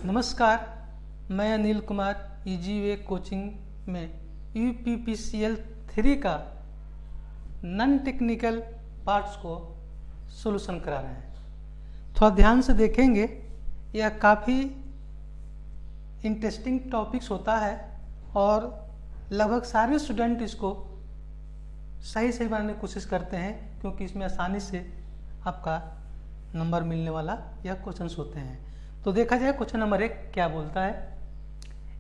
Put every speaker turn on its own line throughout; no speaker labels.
नमस्कार, मैं Anil Kumar Easyway coaching में UPPCL 3 का नॉन टेक्निकल पार्ट्स को सॉल्यूशन करा रहे हैं। थोड़ा ध्यान से देखेंगे, यह काफ़ी इंटरेस्टिंग टॉपिक्स होता है और लगभग सारे स्टूडेंट इसको सही बनाने की कोशिश करते हैं, क्योंकि इसमें आसानी से आपका नंबर मिलने वाला यह क्वेश्चंस होते हैं। तो देखा जाए क्वेश्चन नंबर 1 क्या बोलता है।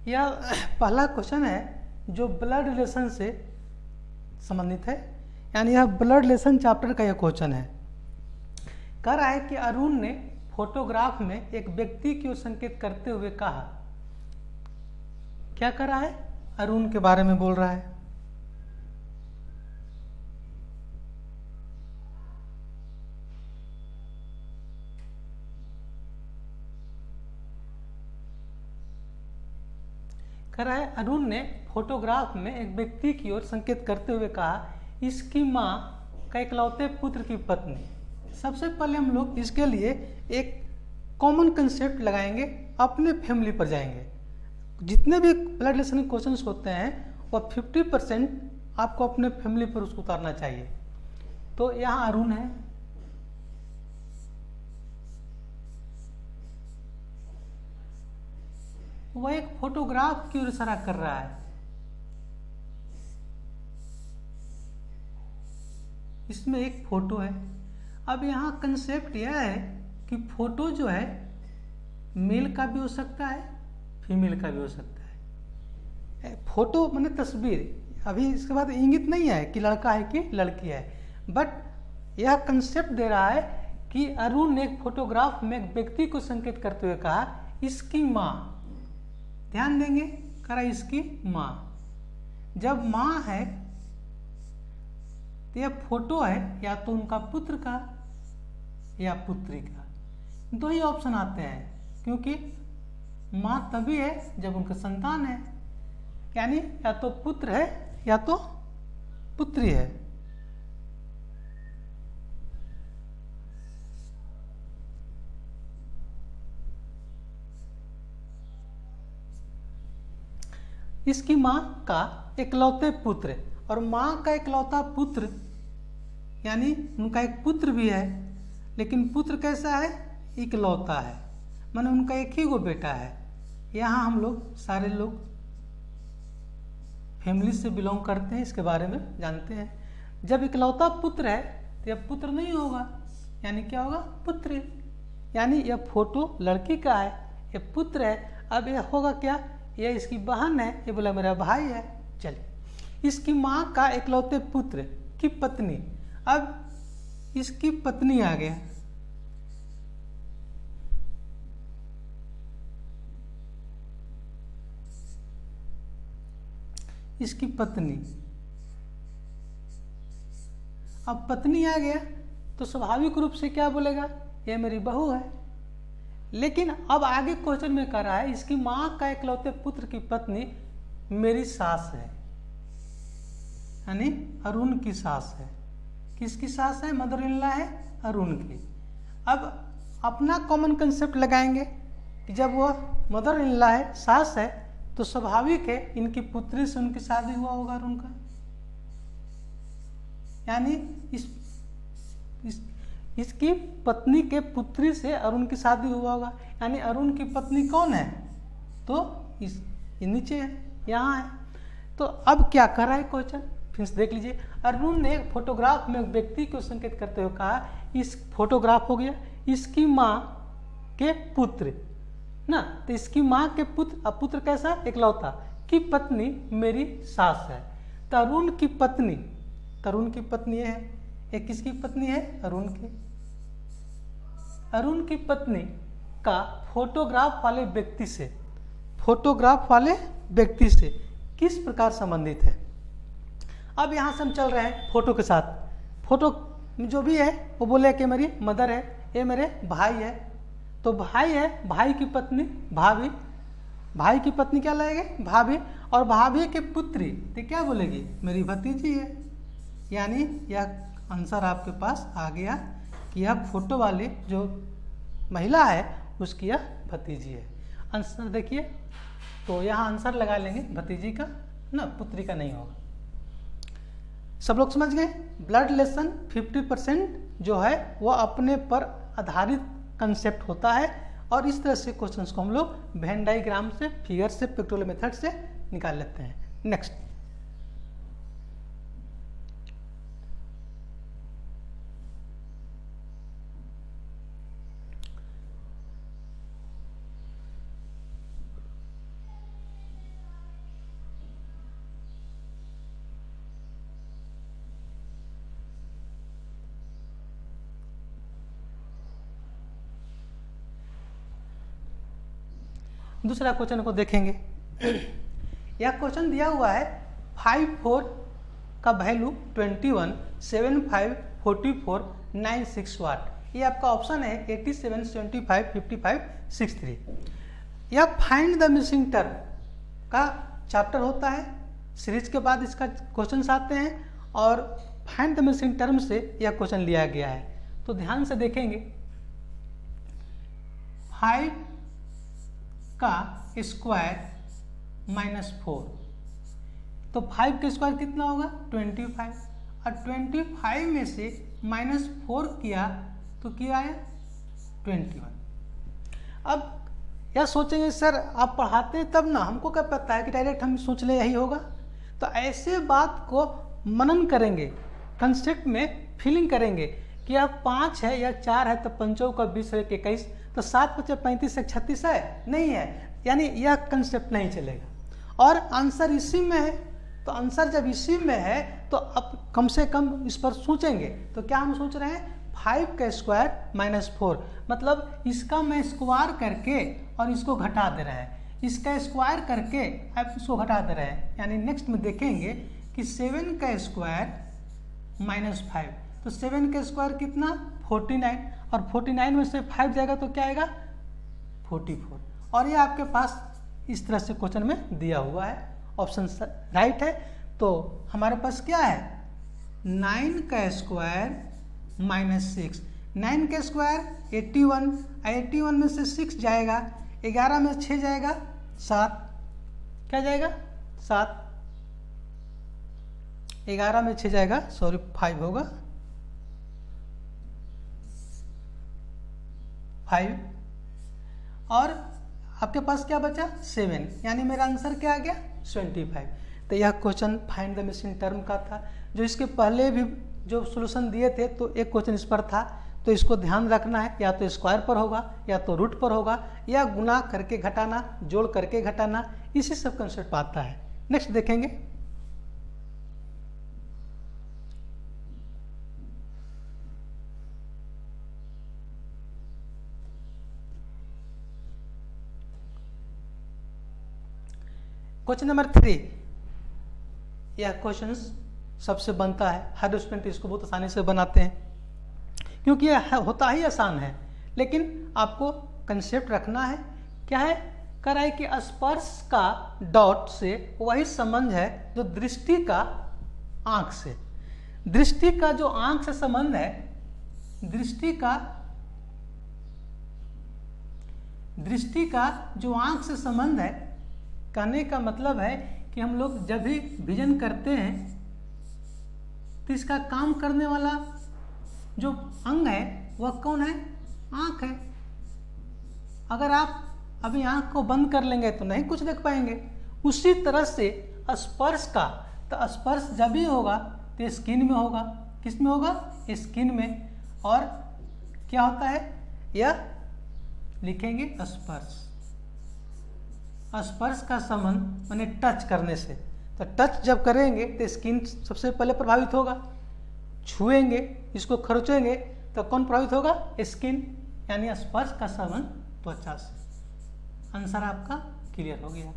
यह पहला क्वेश्चन है जो ब्लड रिलेशन से संबंधित है, यानी यह ब्लड रिलेशन चैप्टर का यह क्वेश्चन है। कह रहा है कि अरुण ने फोटोग्राफ में एक व्यक्ति की ओर संकेत करते हुए कहा। क्या कर रहा है? अरुण के बारे में बोल रहा है। कह रहा है अरुण ने फोटोग्राफ में एक व्यक्ति की ओर संकेत करते हुए कहा, इसकी मां का इकलौते पुत्र की पत्नी। सबसे पहले हम लोग इसके लिए एक कॉमन कंसेप्ट लगाएंगे, अपने फैमिली पर जाएंगे। जितने भी ब्लड रिलेशन के क्वेश्चंस होते हैं वह 50% आपको अपने फैमिली पर उसको उतारना चाहिए। तो यहाँ अरुण है, वह एक फोटोग्राफ की ओर इशारा कर रहा है। इसमें एक फोटो है। अब यहाँ कंसेप्ट यह है कि फोटो जो है मेल का भी हो सकता है, फीमेल का भी हो सकता है। फोटो माने तस्वीर। अभी इसके बाद इंगित नहीं है कि लड़का है कि लड़की है, बट यह कंसेप्ट दे रहा है कि अरुण ने एक फोटोग्राफ में एक व्यक्ति को संकेत करते हुए कहा, इसकी माँ। ध्यान देंगे, करा इसकी माँ। जब माँ है तो यह फोटो है या तो उनका पुत्र का या पुत्री का। दो ही ऑप्शन आते हैं, क्योंकि माँ तभी है जब उनका संतान है, यानी या तो पुत्र है या तो पुत्री है। इसकी माँ का इकलौते पुत्र, और माँ का इकलौता पुत्र यानी उनका एक पुत्र भी है, लेकिन पुत्र कैसा है? इकलौता है, माने उनका एक ही गो बेटा है। यहाँ हम लोग सारे लोग फैमिली से बिलोंग करते हैं, इसके बारे में जानते हैं। जब इकलौता पुत्र है तो यह पुत्र नहीं होगा, यानी क्या होगा? पुत्री। यानी यह फोटो लड़की का है, यह पुत्र है। अब यह होगा क्या? यह इसकी बहन है, ये बोला मेरा भाई है। चलिए, इसकी माँ का इकलौते पुत्र की पत्नी। अब इसकी पत्नी आ गया। इसकी पत्नी। अब पत्नी आ गया तो स्वाभाविक रूप से क्या बोलेगा? ये मेरी बहू है। लेकिन अब आगे क्वेश्चन में कह रहा है, इसकी माँ का इकलौते पुत्र की पत्नी मेरी सास है, यानी अरुण की सास है। किसकी सास है? मदर इन लॉ है अरुण की। अब अपना कॉमन कंसेप्ट लगाएंगे कि जब वह मदर इन लॉ है, सास है, तो स्वाभाविक है इनकी पुत्री से उनकी शादी हुआ होगा अरुण का। यानी इसकी पत्नी के पुत्री से अरुण की शादी हुआ होगा। यानी अरुण की पत्नी कौन है? तो ये नीचे है, यहाँ है। तो अब क्या कर रहा है क्वेश्चन, फिर से देख लीजिए। अरुण ने एक फोटोग्राफ में एक व्यक्ति को संकेत करते हुए कहा, इस फोटोग्राफ हो गया इसकी माँ के पुत्र ना, तो इसकी माँ के पुत्र। अब पुत्र कैसा? इकलौता। की पत्नी मेरी सास है। तो अरुण की पत्नी, अरुण की पत्नी है, ये किसकी पत्नी है? अरुण की। अरुण की पत्नी का फोटोग्राफ वाले व्यक्ति से, फोटोग्राफ वाले व्यक्ति से किस प्रकार संबंधित है? अब यहाँ से हम चल रहे हैं फोटो के साथ। फोटो जो भी है वो बोले कि मेरी मदर है, ये मेरे भाई है। तो भाई है, भाई की पत्नी भाभी, भाई की पत्नी क्या लगेगी? भाभी। और भाभी की पुत्री तो क्या बोलेगी? मेरी भतीजी है। यानी यह आंसर आपके पास आ गया कि यह फोटो वाले जो महिला है उसकी यह भतीजी है। आंसर देखिए, तो यहाँ आंसर लगा लेंगे भतीजी का ना, पुत्री का नहीं होगा। सब लोग समझ गए। ब्लड रिलेशन 50% जो है वो अपने पर आधारित कंसेप्ट होता है, और इस तरह से क्वेश्चंस को हम लोग वेन डायग्राम से, फिगर से, पिक्टोरियल मेथड से निकाल लेते हैं। नेक्स्ट, दूसरा क्वेश्चन को देखेंगे। यह क्वेश्चन दिया हुआ है 5-4 का वैल्यू 21, 75, 44, 96 वाट। ये आपका ऑप्शन है 87, 75, 55, 63। यह फाइंड द मिसिंग टर्म का चैप्टर होता है, सीरीज के बाद इसका क्वेश्चन आते हैं, और फाइंड द मिसिंग टर्म से यह क्वेश्चन लिया गया है। तो ध्यान से देखेंगे, 5 का स्क्वायर -4, तो 5 का स्क्वायर कितना होगा 25, और 25 में से -4 किया तो क्या आया 21। अब यह सोचेंगे सर आप पढ़ाते हैं तब ना, हमको क्या पता है कि डायरेक्ट हम सोच ले यही होगा। तो ऐसे बात को मनन करेंगे, कंसेप्ट में फीलिंग करेंगे कि अब 5 है या 4 है, तो 5 का 20 है 21, तो 7 × 5 = 35 है 36 है, नहीं है, यानी यह कंसेप्ट नहीं चलेगा। और आंसर इसी में है, तो आंसर जब इसी में है तो अब कम से कम इस पर सोचेंगे। तो क्या हम सोच रहे हैं 5 का स्क्वायर -4, मतलब इसका मैं स्क्वायर करके और इसको घटा दे रहे हैं, इसका स्क्वायर करके अब इसको घटा दे रहे हैं। यानी नेक्स्ट में देखेंगे कि 7 का स्क्वायर -5, तो 7 का स्क्वायर कितना 49, और 49 में से 5 जाएगा तो क्या आएगा 44। और ये आपके पास इस तरह से क्वेश्चन में दिया हुआ है, ऑप्शन राइट है। तो हमारे पास क्या है 9 का स्क्वायर -6, 9 का स्क्वायर 81, 81 में से 6 जाएगा, 11 में 6 जाएगा 7, क्या जाएगा 7, 11 में 6 जाएगा, सॉरी 5 होगा 5, और आपके पास क्या बचा 7, यानी मेरा आंसर क्या आ गया 25। तो यह question find the missing term का था। जो इसके पहले भी जो सॉल्यूशन दिए थे तो एक क्वेश्चन इस पर था, तो इसको ध्यान रखना है, या तो स्क्वायर पर होगा, या तो रूट पर होगा, या गुना करके घटाना, जोड़ करके घटाना, इसी सब कंसेप्ट आता है। नेक्स्ट देखेंगे, क्वेश्चन नंबर 3। यह क्वेश्चन सबसे बनता है, हर स्टूडेंट इसको बहुत आसानी से बनाते हैं, क्योंकि यह होता ही आसान है, लेकिन आपको कंसेप्ट रखना है। क्या है कह रहा है कि स्पर्श का डॉट से वही संबंध है जो दृष्टि का आंख से। दृष्टि का जो आंख से संबंध है, दृष्टि का जो आंख से संबंध है, कहने का मतलब है कि हम लोग जब भी विजन करते हैं तो इसका काम करने वाला जो अंग है वह कौन है, आंख है। अगर आप अभी आंख को बंद कर लेंगे तो नहीं कुछ देख पाएंगे। उसी तरह से स्पर्श का, तो स्पर्श जब भी होगा तो स्किन में होगा, किस में होगा स्किन में, और क्या होता है यह लिखेंगे स्पर्श। स्पर्श का संबंध माने टच करने से, तो टच जब करेंगे तो स्किन सबसे पहले प्रभावित होगा, छुएंगे इसको खरोचेंगे तो कौन प्रभावित होगा स्किन, यानी स्पर्श का संबंध त्वचा से। आंसर आपका क्लियर हो गया।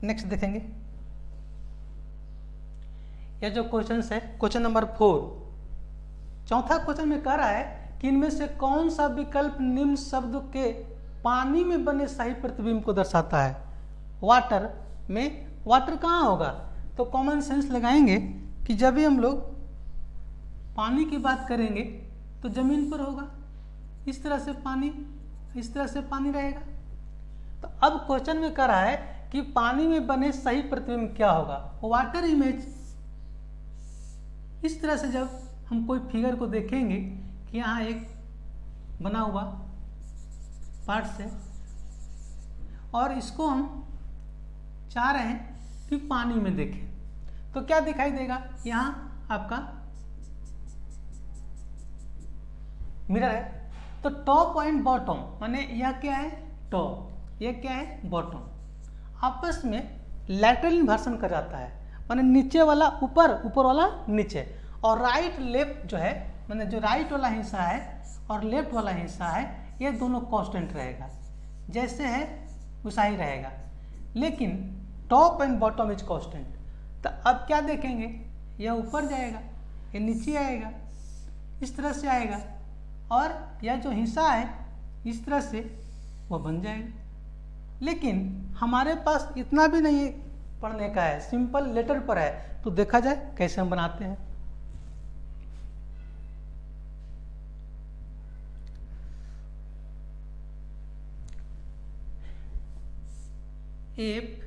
नेक्स्ट देखेंगे, यह जो क्वेश्चन है क्वेश्चन नंबर 4, चौथा क्वेश्चन में कह रहा है कि इनमें से कौन सा विकल्प निम्न शब्द के पानी में बने सही प्रतिबिंब को दर्शाता है। वाटर में वाटर कहाँ होगा? तो कॉमन सेंस लगाएंगे कि जब भी हम लोग पानी की बात करेंगे तो जमीन पर होगा, इस तरह से पानी रहेगा। तो अब क्वेश्चन में कह रहा है कि पानी में बने सही प्रतिबिंब क्या होगा? Water image. इस तरह से जब हम कोई फिगर को देखेंगे कि यहाँ एक बना हुआ पार्ट्स है और इसको हम चाह रहे हैं कि पानी में देखें, तो क्या दिखाई देगा? यहाँ आपका मिरर है, तो टॉप एंड बॉटम, माने यह क्या है? टॉप, यह क्या है? बॉटम, आपस में लैटरल इन्वर्सन कर जाता है, माने नीचे वाला ऊपर, ऊपर वाला नीचे, और राइट लेफ्ट जो है, माने जो राइट वाला हिस्सा है और लेफ्ट वाला हिस्सा है, ये दोनों कांस्टेंट रहेगा, जैसे है वैसा ही रहेगा, लेकिन top and bottom is constant. तो अब क्या देखेंगे? यह ऊपर जाएगा, ये नीचे आएगा, इस तरह से आएगा, और यह जो हिस्सा है इस तरह से वह बन जाएगा। लेकिन हमारे पास इतना भी नहीं पढ़ने का है, सिंपल लेटर पर है, तो देखा जाए कैसे हम बनाते हैं। F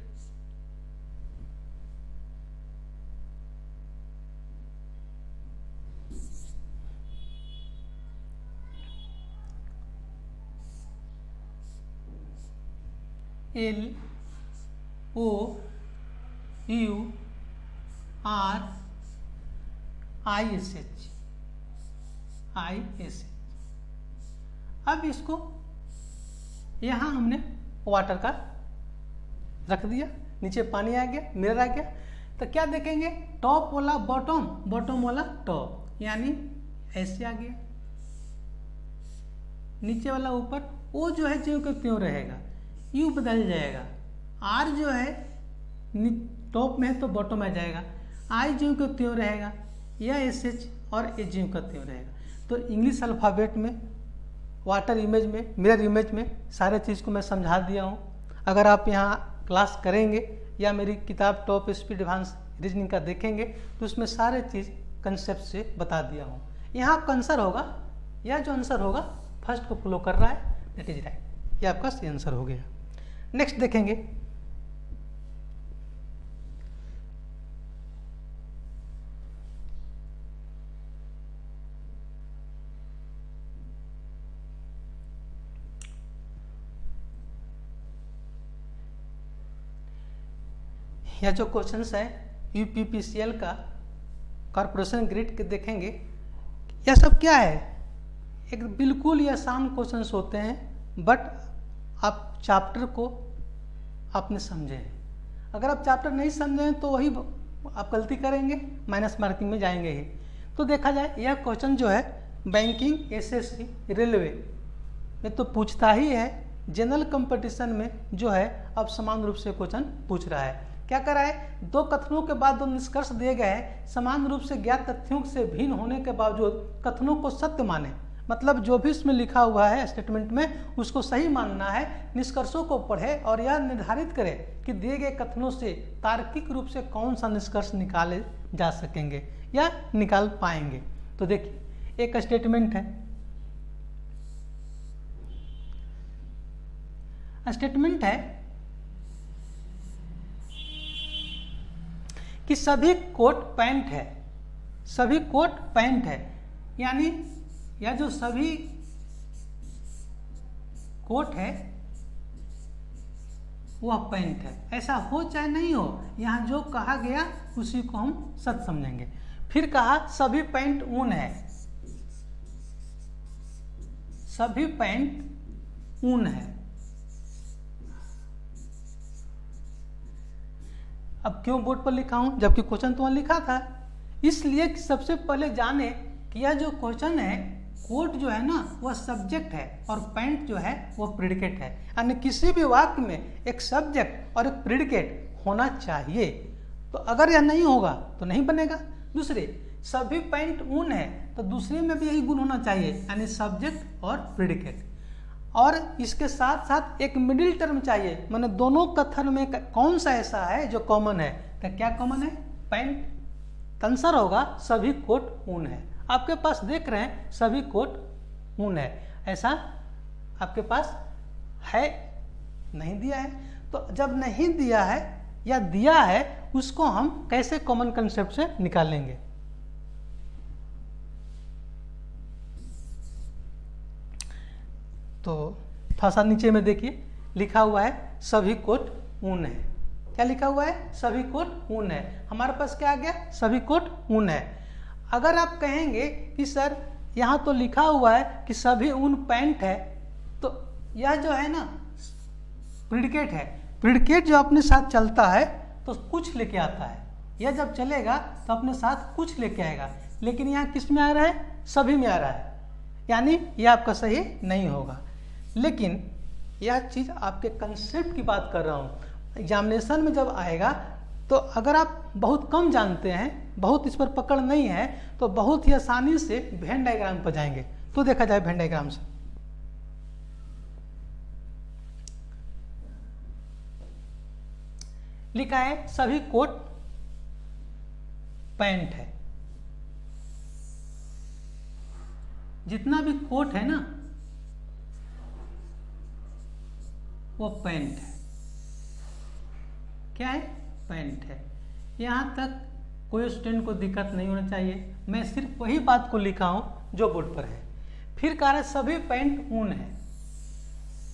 L O U R I S H, अब इसको यहाँ हमने वाटर का रख दिया, नीचे पानी आ गया, मिरर आ गया, तो क्या देखेंगे? टॉप वाला बॉटम, बॉटम वाला टॉप, यानी ऐसे आ गया, नीचे वाला ऊपर, ओ जो है ज्यों का त्यों रहेगा, यू बदल जाएगा, आर जो है टॉप में है तो बॉटम में जाएगा, आई ज्यों का त्यों रहेगा, या एस एच और ए ज्यों का त्यों रहेगा। तो इंग्लिश अल्फ़ाबेट में, वाटर इमेज में, मिरर इमेज में सारे चीज़ को मैं समझा दिया हूँ। अगर आप यहाँ क्लास करेंगे या मेरी किताब टॉप स्पीड एडवांस रीजनिंग का देखेंगे तो उसमें सारे चीज़ कंसेप्ट से बता दिया हूँ। यहाँ आपका आंसर होगा, यह जो आंसर होगा फर्स्ट को फॉलो कर रहा है, दैट इज राइट, ये आपका सही आंसर हो गया। नेक्स्ट देखेंगे, यह जो क्वेश्चंस है यूपीपीसीएल का कॉर्पोरेशन ग्रिड के देखेंगे, यह सब क्या है? एक बिल्कुल ही आसान क्वेश्चंस होते हैं, बट आप चैप्टर को आपने समझे। अगर आप चैप्टर नहीं समझें तो वही आप गलती करेंगे, माइनस मार्किंग में जाएंगे ही। तो देखा जाए यह क्वेश्चन जो है बैंकिंग, एसएससी, रेलवे में तो पूछता ही है, जनरल कंपटीशन में जो है अब समान रूप से क्वेश्चन पूछ रहा है। क्या कर रहा है? दो कथनों के बाद दो निष्कर्ष दिए गए हैं, समान रूप से ज्ञात तथ्यों से भिन्न होने के बावजूद कथनों को सत्य माने, मतलब जो भी इसमें लिखा हुआ है स्टेटमेंट में उसको सही मानना है। निष्कर्षों को पढ़े और यह निर्धारित करे कि दिए गए कथनों से तार्किक रूप से कौन सा निष्कर्ष निकाले जा सकेंगे या निकाल पाएंगे। तो देखिए एक स्टेटमेंट है, स्टेटमेंट है कि सभी कोट पैंट है, सभी कोट पैंट है, यानी यह जो सभी कोट है वह पैंट है। ऐसा हो चाहे नहीं हो, यहाँ जो कहा गया उसी को हम सच समझेंगे। फिर कहा सभी पैंट ऊन है, सभी पैंट ऊन है। अब क्यों बोर्ड पर लिखा हूं जबकि क्वेश्चन तो वहां लिखा था? इसलिए कि सबसे पहले जाने कि यह जो क्वेश्चन है, कोट जो है ना वह सब्जेक्ट है और पैंट जो है वह प्रेडिकेट है, यानी किसी भी वाक्य में एक सब्जेक्ट और एक प्रेडिकेट होना चाहिए। तो अगर यह नहीं होगा तो नहीं बनेगा। दूसरे, सभी पैंट ऊन है, तो दूसरे में भी यही गुण होना चाहिए, यानी सब्जेक्ट और प्रेडिकेट। और इसके साथ साथ एक मिडिल टर्म चाहिए, माने दोनों कथन में कौन सा ऐसा है जो कॉमन है। तो क्या कॉमन है? पैंट। आंसर होगा सभी कोट ऊन है। आपके पास देख रहे हैं सभी कोट ऊन है, ऐसा आपके पास है नहीं दिया है। तो जब नहीं दिया है या दिया है उसको हम कैसे कॉमन कंसेप्ट से निकालेंगे। तो थोड़ा सा नीचे में देखिए लिखा हुआ है सभी कोट ऊन है। क्या लिखा हुआ है? सभी कोट ऊन है। हमारे पास क्या आ गया? सभी कोट ऊन है। अगर आप कहेंगे कि सर यहाँ तो लिखा हुआ है कि सभी ऊन पैंट है, तो यह जो है ना प्रिडिकेट है। प्रिडिकेट जो अपने साथ चलता है तो कुछ लेके आता है, यह जब चलेगा तो अपने साथ कुछ लेके आएगा, लेकिन यहाँ किस में आ रहा है? सभी में आ रहा है, यानी यह आपका सही नहीं होगा। लेकिन यह चीज़ आपके कंसेप्ट की बात कर रहा हूँ, एग्जामिनेशन में जब आएगा तो अगर आप बहुत कम जानते हैं, बहुत इस पर पकड़ नहीं है, तो बहुत ही आसानी से वेन डायग्राम पर जाएंगे। तो देखा जाए वेन डायग्राम से। लिखा है सभी कोट पैंट है। जितना भी कोट है ना वो पैंट है। क्या है? पैंट है। यहां तक कोई स्टूडेंट को दिक्कत नहीं होना चाहिए, मैं सिर्फ वही बात को लिखा हूं जो बोर्ड पर है। फिर कह रहा है सभी पैंट ऊन है।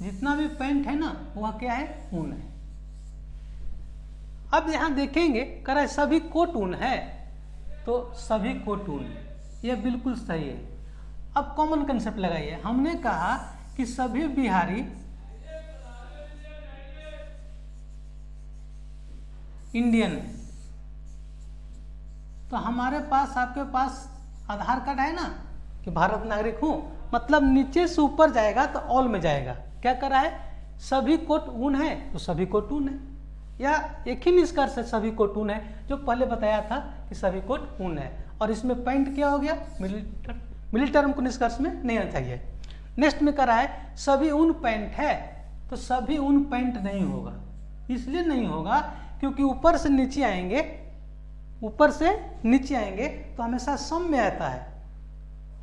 जितना भी पैंट है ना वह क्या है? ऊन है। अब यहां देखेंगे कह रहा है सभी कोट ऊन है, तो सभी कोट ऊन, यह बिल्कुल सही है। अब कॉमन कंसेप्ट लगाइए। हमने कहा कि सभी बिहारी इंडियन है, तो हमारे पास आपके पास आधार कार्ड है ना कि भारत नागरिक हूं, मतलब नीचे से ऊपर जाएगा तो ऑल में जाएगा। क्या कर रहा है? सभी कोट ऊन है तो सभी कोट ऊन है, या एक ही निष्कर्ष है सभी कोट ऊन है, जो पहले बताया था कि सभी कोट ऊन है। और इसमें पैंट क्या हो गया? मिडिल टर्म को निष्कर्ष में नहीं आना चाहिए। नेक्स्ट में कर रहा है सभी ऊन पैंट है, तो सभी ऊन पैंट नहीं होगा। इसलिए नहीं होगा क्योंकि ऊपर से नीचे आएंगे, ऊपर से नीचे आएंगे तो हमेशा सम में आता है,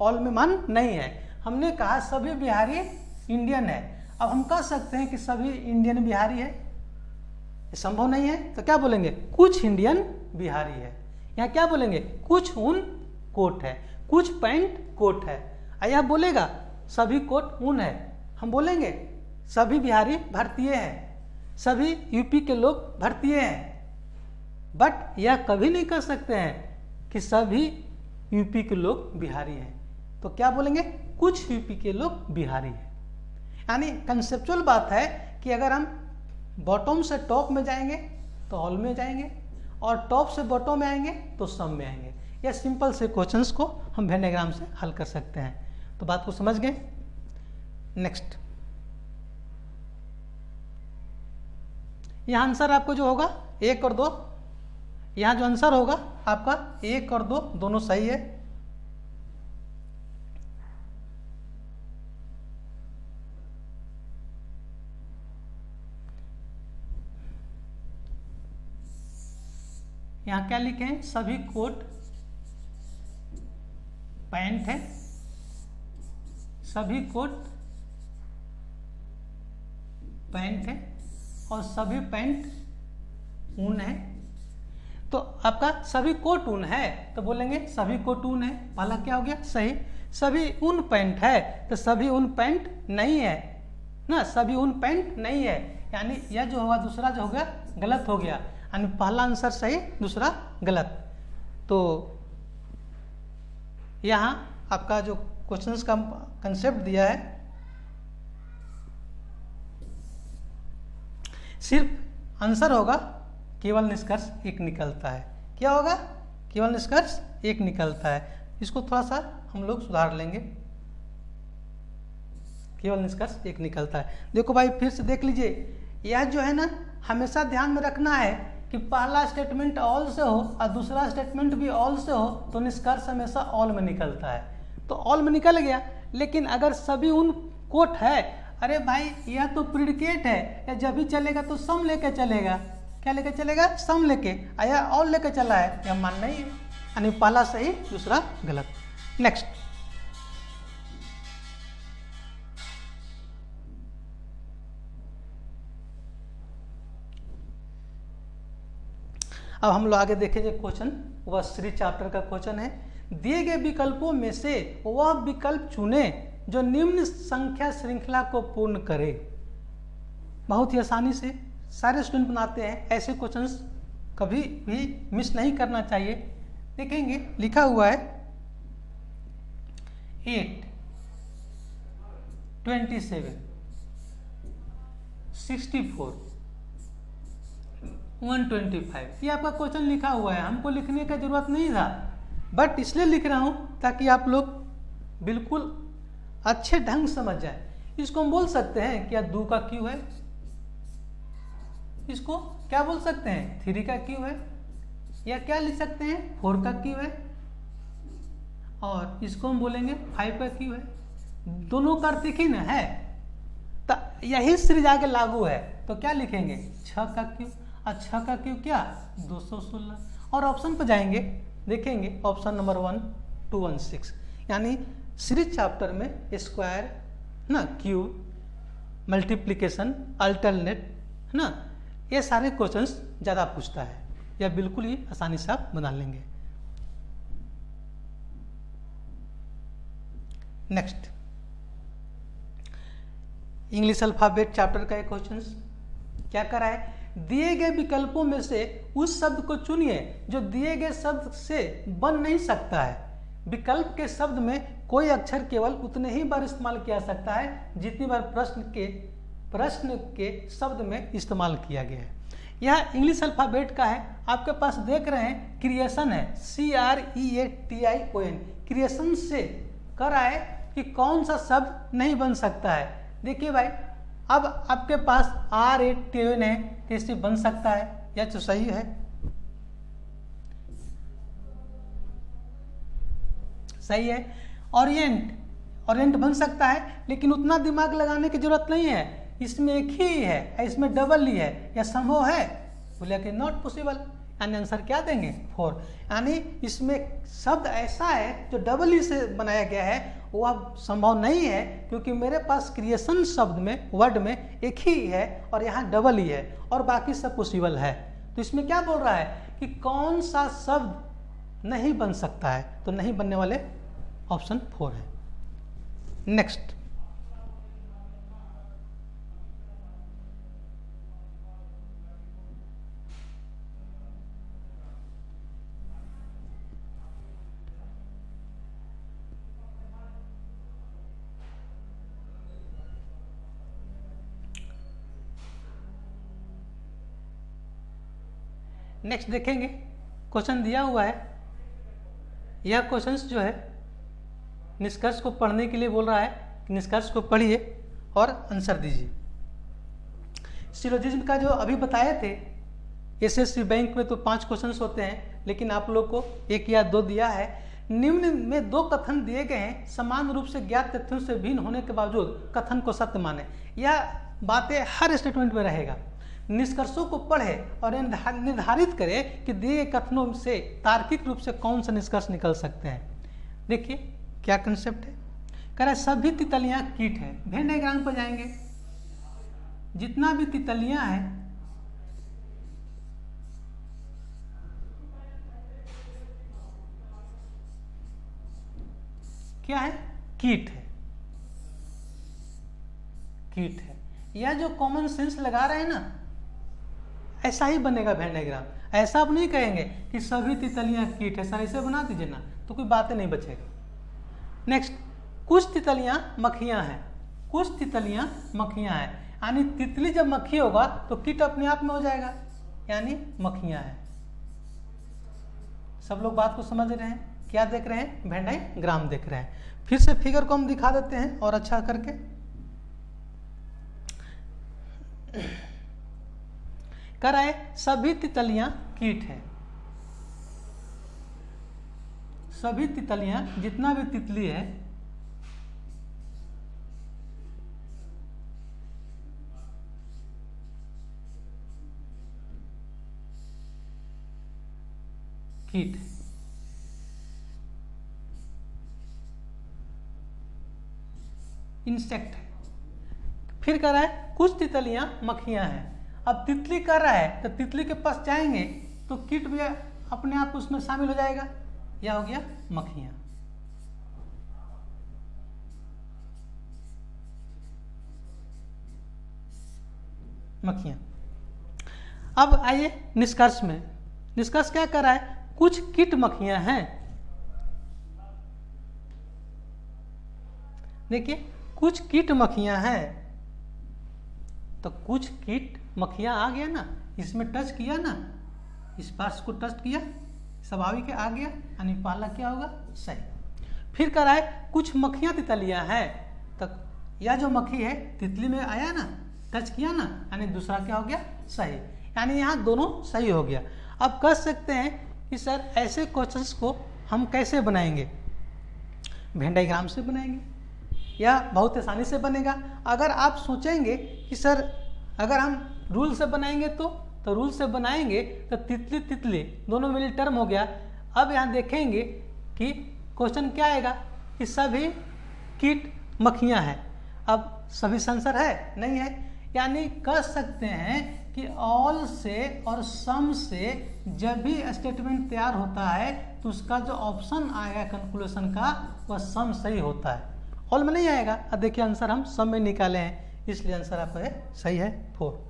ऑल में मान नहीं है। हमने कहा सभी बिहारी इंडियन है, अब हम कह सकते हैं कि सभी इंडियन बिहारी है, संभव नहीं है। तो क्या बोलेंगे? कुछ इंडियन बिहारी है। यहाँ क्या बोलेंगे? कुछ ऊन कोट है, कुछ पैंट कोट है। यह बोलेगा सभी कोट ऊन है, हम बोलेंगे सभी बिहारी भारतीय हैं, सभी यूपी के लोग भारतीय हैं। बट यह कभी नहीं कह सकते हैं कि सभी यूपी के लोग बिहारी हैं। तो क्या बोलेंगे? कुछ यूपी के लोग बिहारी हैं। यानी कंसेप्चुअल बात है कि अगर हम बॉटम से टॉप में जाएंगे तो ऑल में जाएंगे, और टॉप से बॉटम में आएंगे तो सम में आएंगे। यह सिंपल से क्वेश्चंस को हम वेन डायग्राम से हल कर सकते हैं। तो बात को समझ गए। नेक्स्ट, यहाँ आंसर आपको जो होगा 1 और 2, यहाँ जो आंसर होगा आपका 1 और 2 दोनों सही है। यहाँ क्या लिखे हैं? सभी कोट पैंट है, सभी कोट पैंट है, और सभी पैंट ऊन है। तो आपका सभी कोट ऊन है तो बोलेंगे सभी कोट ऊन है। पहला क्या हो गया? सही। सभी ऊन पैंट है तो सभी ऊन पैंट नहीं है ना, सभी ऊन पैंट नहीं है, यानी यह जो होगा दूसरा जो हो गया गलत हो गया, यानी पहला आंसर सही दूसरा गलत। तो यहाँ आपका जो क्वेश्चंस का कंसेप्ट दिया है, सिर्फ आंसर होगा केवल निष्कर्ष 1 निकलता है। क्या होगा? केवल निष्कर्ष 1 निकलता है। इसको थोड़ा सा हम लोग सुधार लेंगे। केवल निष्कर्ष 1 निकलता है। देखो भाई फिर से देख लीजिए, यह जो है ना हमेशा ध्यान में रखना है कि पहला स्टेटमेंट ऑल से हो और दूसरा स्टेटमेंट भी ऑल से हो तो निष्कर्ष हमेशा ऑल में निकलता है। तो ऑल में निकल गया, लेकिन अगर सभी ऊन कोट है अरे भाई यह तो प्रिडिकेट है, या जब भी चलेगा तो सम लेके चलेगा। क्या लेके चलेगा? सम लेके। या और लेके चला है, यह मान नहीं है, यानी पहला सही दूसरा गलत। नेक्स्ट, अब हम लोग आगे देखेंगे क्वेश्चन, वह श्री चैप्टर का क्वेश्चन है। दिए गए विकल्पों में से वह विकल्प चुने जो निम्न संख्या श्रृंखला को पूर्ण करे। बहुत ही आसानी से सारे स्टूडेंट बनाते हैं, ऐसे क्वेश्चंस कभी भी मिस नहीं करना चाहिए। देखेंगे लिखा हुआ है 8, 27, 64, 125, ये आपका क्वेश्चन लिखा हुआ है। हमको लिखने का जरूरत नहीं था, बट इसलिए लिख रहा हूं ताकि आप लोग बिल्कुल अच्छे ढंग समझ जाए। इसको हम बोल सकते हैं क्या 2 का क्यू है, इसको क्या बोल सकते हैं 3 का क्यू है, या क्या लिख सकते हैं 4 का क्यू है, और इसको हम बोलेंगे 5 का क्यू है। दोनों का अर्थ एक ही ना है, तो यही सीरीज आगे लागू है। तो क्या लिखेंगे 6 का क्यू, और 6 का क्यू क्या 216। और ऑप्शन पर जाएंगे, देखेंगे ऑप्शन नंबर 1 216, यानी सीरीज चैप्टर में स्क्वायर ना, क्यूब, मल्टीप्लिकेशन, अल्टरनेट है ना, ये सारे क्वेश्चंस ज़्यादा पूछता है, या बिल्कुल ही आसानी से आप बना लेंगे। नेक्स्ट, इंग्लिश अल्फाबेट चैप्टर का एक क्वेश्चन क्या करा है, दिए गए विकल्पों में से उस शब्द को चुनिए जो दिए गए शब्द से बन नहीं सकता है। विकल्प के शब्द में कोई अक्षर केवल उतने ही बार इस्तेमाल किया जा सकता है जितनी बार प्रश्न के शब्द में इस्तेमाल किया गया है। यह इंग्लिश अल्फाबेट का है। आपके पास देख रहे हैं क्रिएशन है, CREATION, क्रिएशन से करा है कि कौन सा शब्द नहीं बन सकता है। देखिए भाई, अब आपके पास RATION है, कैसे बन सकता है, यह तो सही है, सही है। ओरिएंट बन सकता है, लेकिन उतना दिमाग लगाने की जरूरत नहीं है, इसमें एक ही है, इसमें डबल ही है, यह संभव है, बोले कि नॉट पॉसिबल, यानी आंसर क्या देंगे 4। यानी इसमें शब्द ऐसा है जो डबल ही से बनाया गया है, वह संभव नहीं है, क्योंकि मेरे पास क्रिएशन शब्द में, वर्ड में एक ही है और यहाँ डबल ही है, और बाकी सब पॉसिबल है। तो इसमें क्या बोल रहा है कि कौन सा शब्द नहीं बन सकता है, तो नहीं बनने वाले ऑप्शन 4 है। नेक्स्ट, नेक्स्ट देखेंगे, क्वेश्चन दिया हुआ है। यह क्वेश्चंस जो है निष्कर्ष को पढ़ने के लिए बोल रहा है कि निष्कर्ष को पढ़िए और आंसर दीजिए। सिलोजिज्म का जो अभी बताए थे, एसएससी बैंक में तो 5 क्वेश्चंस होते हैं, लेकिन आप लोग को 1 या 2 दिया है। निम्न में 2 कथन दिए गए हैं, समान रूप से ज्ञात तथ्यों से भिन्न होने के बावजूद कथन को सत्य माने। यह बातें हर स्टेटमेंट में रहेगा। निष्कर्षों को पढ़े और निर्धारित करे कि दिए गए कथनों से तार्किक रूप से कौन सा निष्कर्ष निकल सकते हैं। देखिए क्या कंसेप्ट है, कह रहा है सभी तितलियां कीट है। वेन डायग्राम पर जाएंगे, जितना भी तितलियां हैं क्या है, कीट है, कीट है। यह जो कॉमन सेंस लगा रहे हैं ना, ऐसा ही बनेगा वेन डायग्राम। ऐसा आप नहीं कहेंगे कि सभी तितलियां कीट है, सर ऐसे बना दीजिए ना, तो कोई बातें नहीं बचेगा। नेक्स्ट, कुछ तितलियां मक्खियां हैं, कुछ तितलियां मक्खियां हैं, यानी तितली जब मक्खी होगा तो कीट अपने आप में हो जाएगा, यानी मक्खियां हैं। सब लोग बात को समझ रहे हैं? क्या देख रहे हैं, वेन डायग्राम देख रहे हैं। फिर से फिगर को हम दिखा देते हैं और अच्छा करके। कर रहा है सभी तितलियां कीट है, सभी तितलियां, जितना भी तितली है कीट है। इंसेक्ट है। फिर कह रहा है कुछ तितलियां मक्खियां हैं। अब तितली कर रहा है तो तितली के पास जाएंगे तो कीट भी अपने आप उसमें शामिल हो जाएगा, यह हो गया मक्खियां। मक्खियां। अब आइए निष्कर्ष में। निष्कर्ष क्या कर रहा है, कुछ कीट मक्खियां हैं। देखिए कुछ कीट मक्खियां हैं, तो कुछ कीट मक्खियां आ गया ना, इसमें टच किया ना, इस पार्ट्स को टच किया, स्वाभाविक आ गया, यानी पहला क्या होगा, सही। फिर कह रहा है कुछ मक्खियां तितलियां हैं, तो यह जो मक्खी है तितली में आया ना, टच किया ना, यानी दूसरा क्या हो गया, सही। यानी यहाँ दोनों सही हो गया। अब कह सकते हैं कि सर ऐसे क्वेश्चंस को हम कैसे बनाएंगे, वेन डायग्राम से बनाएंगे या बहुत आसानी से बनेगा। अगर आप सोचेंगे कि सर अगर हम रूल से बनाएंगे तो रूल से बनाएंगे तो तितली तितली दोनों मिली टर्म हो गया। अब यहाँ देखेंगे कि क्वेश्चन क्या आएगा कि सभी कीट मक्खियाँ हैं। अब सभी आंसर है नहीं है, यानी कह सकते हैं कि ऑल से और सम से जब भी स्टेटमेंट तैयार होता है तो उसका जो ऑप्शन आएगा कंक्लूजन का वह सम सही होता है, ऑल में नहीं आएगा। अब देखिए आंसर हम सम में निकाले हैं, इसलिए आंसर आपका है सही है 4।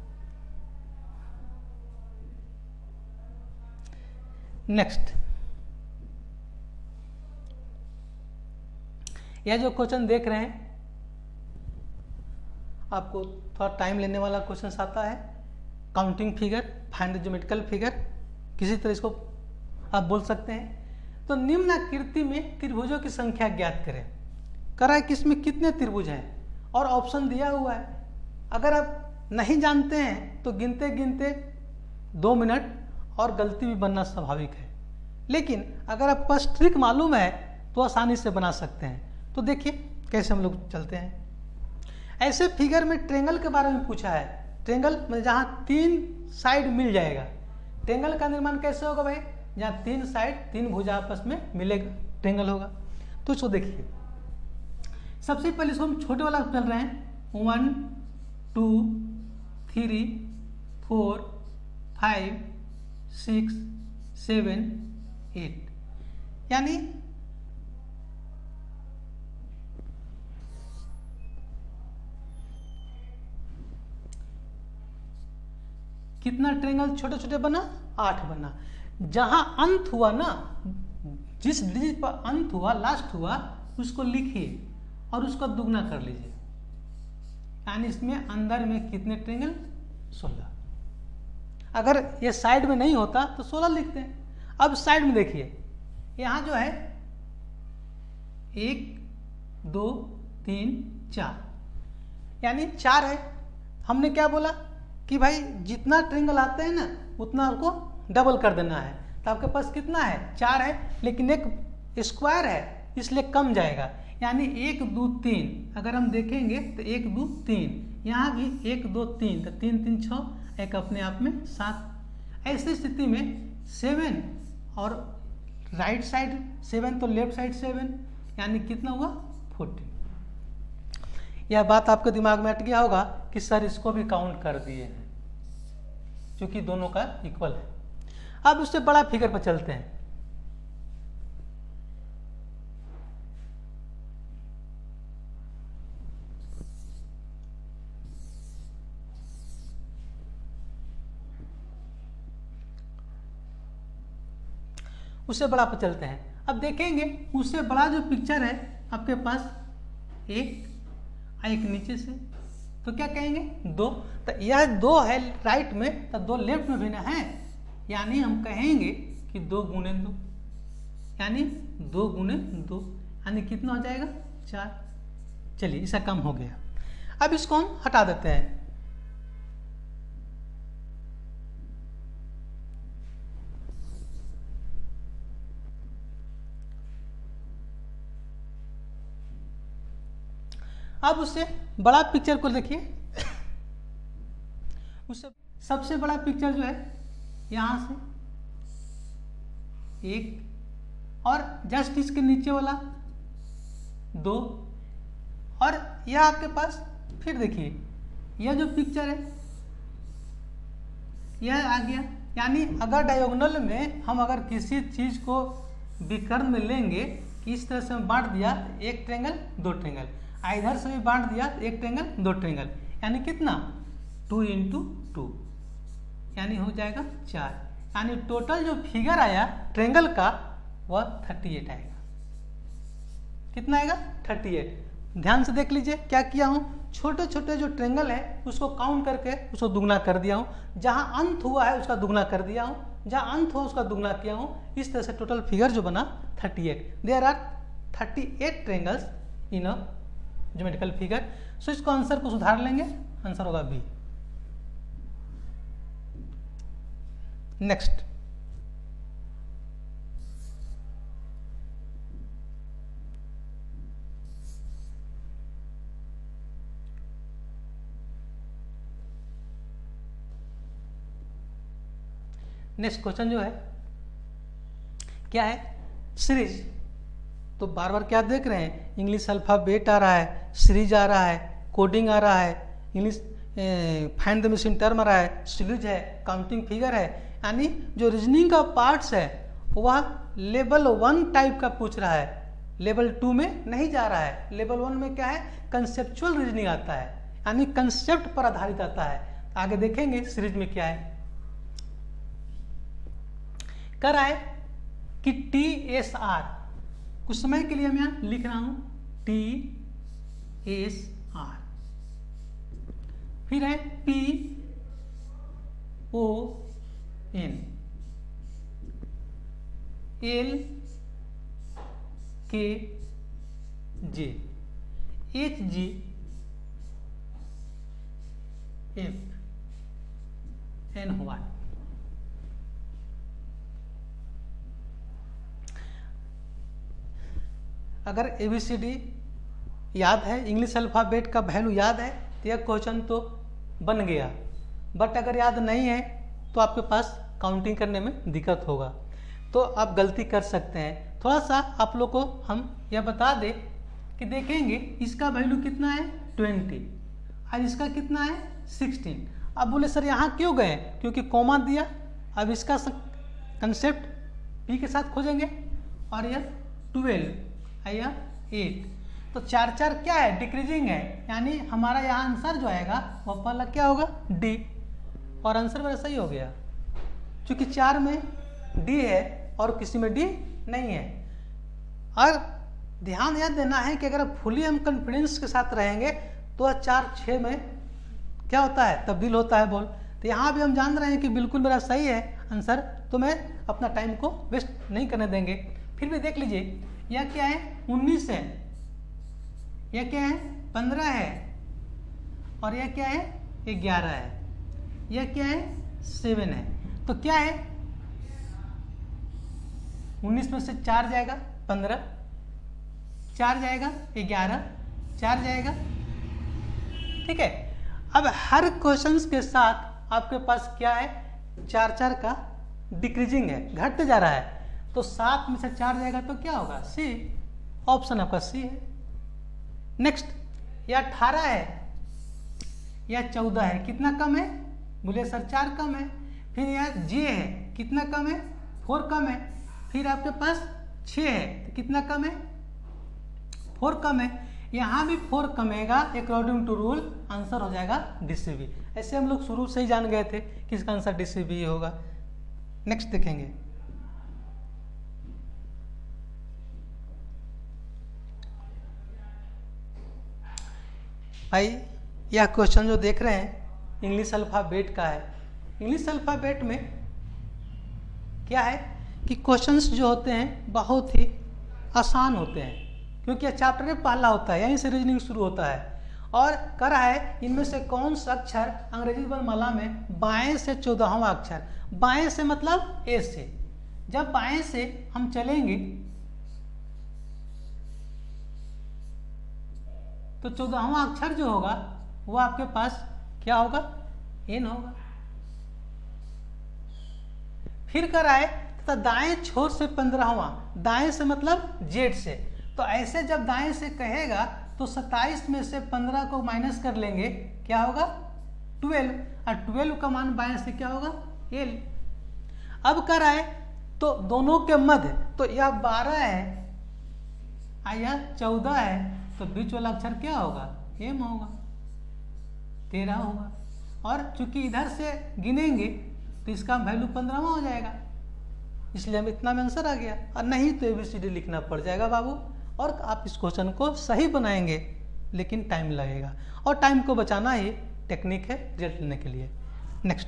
नेक्स्ट, यह जो क्वेश्चन देख रहे हैं आपको थोड़ा टाइम लेने वाला क्वेश्चन आता है। Counting figure, find geometrical figure, किसी तरह इसको आप बोल सकते हैं। तो निम्न आकृति में त्रिभुजों की संख्या ज्ञात करें। कह रहा है कि इसमें कितने त्रिभुज हैं और ऑप्शन दिया हुआ है। अगर आप नहीं जानते हैं तो गिनते गिनते 2 मिनट और गलती भी बनना स्वाभाविक है, लेकिन अगर आपके पास ट्रिक मालूम है तो आसानी से बना सकते हैं। तो देखिए कैसे हम लोग चलते हैं। ऐसे फिगर में ट्रेंगल के बारे में पूछा है। ट्रेंगल मतलब जहाँ 3 साइड मिल जाएगा। ट्रेंगल का निर्माण कैसे होगा भाई, जहाँ 3 साइड 3 भुजा आपस में मिलेगा, ट्रेंगल होगा। तो इसको देखिए, सबसे पहले इसको हम छोटे वाला चल रहे हैं। 1 2 3 4 5 6 7 8, यानी कितना ट्रेंगल छोटे छोटे बना, 8 बना। जहां अंत हुआ ना, जिस डिजिट पर अंत हुआ, लास्ट हुआ, उसको लिखिए और उसको दुगना कर लीजिए, यानी इसमें अंदर में कितने ट्रेंगल, 16। अगर ये साइड में नहीं होता तो 16 लिखते हैं। अब साइड में देखिए, यहां जो है 1 2 3 4, यानी 4 है। हमने क्या बोला कि भाई जितना ट्रेंगल आते हैं ना उतना आपको डबल कर देना है। तो आपके पास कितना है, 4 है, लेकिन एक स्क्वायर है इसलिए कम जाएगा, यानी 1 2 3। अगर हम देखेंगे तो 1 2 3, यहाँ भी 1 2 3, तो 3 3 6, एक अपने आप में 7। ऐसी स्थिति में 7 और राइट साइड 7 तो लेफ्ट साइड 7, यानी कितना हुआ, 14। यह बात आपके दिमाग में अट गया होगा कि सर इसको भी काउंट कर दिए हैं, क्योंकि दोनों का इक्वल है। अब उससे बड़ा फिगर पर चलते हैं। उससे बड़ा पर चलते हैं। अब देखेंगे उससे बड़ा जो पिक्चर है आपके पास, एक नीचे से, तो क्या कहेंगे, 2। तो यह 2 है राइट में, तो 2 लेफ्ट में भी ना है, यानी हम कहेंगे कि 2 गुने 2, यानी 2 गुने 2, यानी कितना हो जाएगा, 4। चलिए इसका कम हो गया। अब इसको हम हटा देते हैं। अब उससे बड़ा पिक्चर को देखिए। उससे सबसे बड़ा पिक्चर जो है, यहां से 1 और जस्ट इसके नीचे वाला 2 और यह आपके पास फिर देखिए यह जो पिक्चर है यह आ गया। यानी अगर डायगोनल में हम अगर किसी चीज को विकर्ण में लेंगे कि इस तरह से हम बांट दिया एक ट्रायंगल 2 ट्रायंगल, इधर से भी बांट दिया एक ट्रायंगल 2 ट्रायंगल, यानी कितना 2 × 2 यानी हो जाएगा 4। यानी टोटल जो फिगर आया ट्रायंगल का वह 38 आएगा। कितना आएगा 38। ध्यान से देख लीजिए क्या किया हूं, छोटे छोटे जो ट्रायंगल है उसको काउंट करके उसको दुगना कर दिया हूं, जहां अंत हुआ है उसका दुगना कर दिया हूं, जहां अंत हुआ उसका दुगना किया हूं। इस तरह से टोटल फिगर जो बना 38। There are 38 triangles in a geometrical figure. So इसको आंसर को सुधार लेंगे, आंसर होगा बी। नेक्स्ट क्वेश्चन जो है क्या है, सीरीज। तो बार बार क्या देख रहे हैं, इंग्लिश अल्फाबेट आ रहा है, सीरीज आ रहा है, कोडिंग आ रहा है, English find the missing term आ रहा है, सीरीज है, काउंटिंग फिगर है। यानी जो रीजनिंग का पार्ट्स है वह लेवल 1 टाइप का पूछ रहा है, लेवल 2 में नहीं जा रहा है। लेवल 1 में क्या है, कंसेप्चुअल रीजनिंग आता है, यानी कंसेप्ट पर आधारित आता है। आगे देखेंगे सीरीज में क्या है। कर आए कि TSR, कुछ समय के लिए मैं यहां लिख रहा हूं TSR, फिर है PON, LKJ, HGF, NY। अगर ABCD याद है, इंग्लिश अल्फाबेट का वैल्यू याद है तो यह क्वेश्चन तो बन गया। बट अगर याद नहीं है तो आपके पास काउंटिंग करने में दिक्कत होगा, तो आप गलती कर सकते हैं। थोड़ा सा आप लोग को हम यह बता दें कि देखेंगे इसका वैल्यू कितना है 20 और इसका कितना है 16। अब बोले सर यहाँ क्यों गए, क्योंकि कोमा दिया। अब इसका कंसेप्ट P के साथ खोजेंगे और यह 12 या 8, तो 4 4 क्या है, डिक्रीजिंग है। यानी हमारा यहाँ आंसर जो आएगा वह पहला क्या होगा D, और आंसर मेरा सही हो गया क्योंकि 4 में D है और किसी में D नहीं है। और ध्यान यह देना है कि अगर फुली हम कॉन्फिडेंस के साथ रहेंगे तो 4 6 में क्या होता है, तब्दील होता है बॉल। तो यहाँ भी हम जान रहे हैं कि बिल्कुल मेरा सही है आंसर, तो मैं अपना टाइम को वेस्ट नहीं करने देंगे। फिर भी देख लीजिए यह क्या है 19 है, यह क्या है 15 है, और यह क्या है 11 है, यह क्या है 7 है। तो क्या है 19 में से 4 जाएगा 15, 4 जाएगा 11, 4 जाएगा, ठीक है। अब हर क्वेश्चंस के साथ आपके पास क्या है 4 4 का डिक्रीजिंग है, घटते जा रहा है। तो 7 में से 4 जाएगा तो क्या होगा C, ऑप्शन आपका C है। नेक्स्ट यह 18 है, यह 14 है, कितना कम है, बोले सर 4 कम है। फिर यह J है, कितना कम है 4 कम है। फिर आपके पास 6 है तो कितना कम है 4 कम है। यहाँ भी 4 कमेगा अकॉर्डिंग टू रूल, आंसर हो जाएगा DCB। ऐसे हम लोग शुरू से ही जान गए थे कि इसका आंसर DCB होगा। नेक्स्ट देखेंगे भाई, यह क्वेश्चन जो देख रहे हैं इंग्लिश अल्फाबेट का है। इंग्लिश अल्फाबेट में क्या है कि क्वेश्चंस जो होते हैं बहुत ही आसान होते हैं, क्योंकि यह चैप्टर पहला होता है, यहीं से रीजनिंग शुरू होता है। और कर रहा है इनमें से कौन सा अक्षर अंग्रेजी वर्णमाला में बाएं से 14वां अक्षर, बाएं से मतलब A से, जब बाएं से हम चलेंगे तो 14वां अक्षर जो होगा वो आपके पास क्या होगा N होगा। फिर कर आए तो दाएं छोर से 15वां, दाएं से मतलब जेड से, तो ऐसे जब दाएं से कहेगा तो 27 में से 15 को माइनस कर लेंगे, क्या होगा 12, और 12 का मान बाएं से क्या होगा एल। अब कर आए तो दोनों के मध्य, तो यह 12 है और यह 14 है, तो बीच वाला अक्षर क्या होगा एम होगा, 13 होगा। और चूंकि इधर से गिनेंगे तो इसका वैल्यू 15वां हो जाएगा, इसलिए हम इतना में आंसर आ गया। और नहीं तो ABCD लिखना पड़ जाएगा बाबू, और आप इस क्वेश्चन को सही बनाएंगे लेकिन टाइम लगेगा, और टाइम को बचाना ही टेक्निक है रिजल्ट लेने के लिए। नेक्स्ट,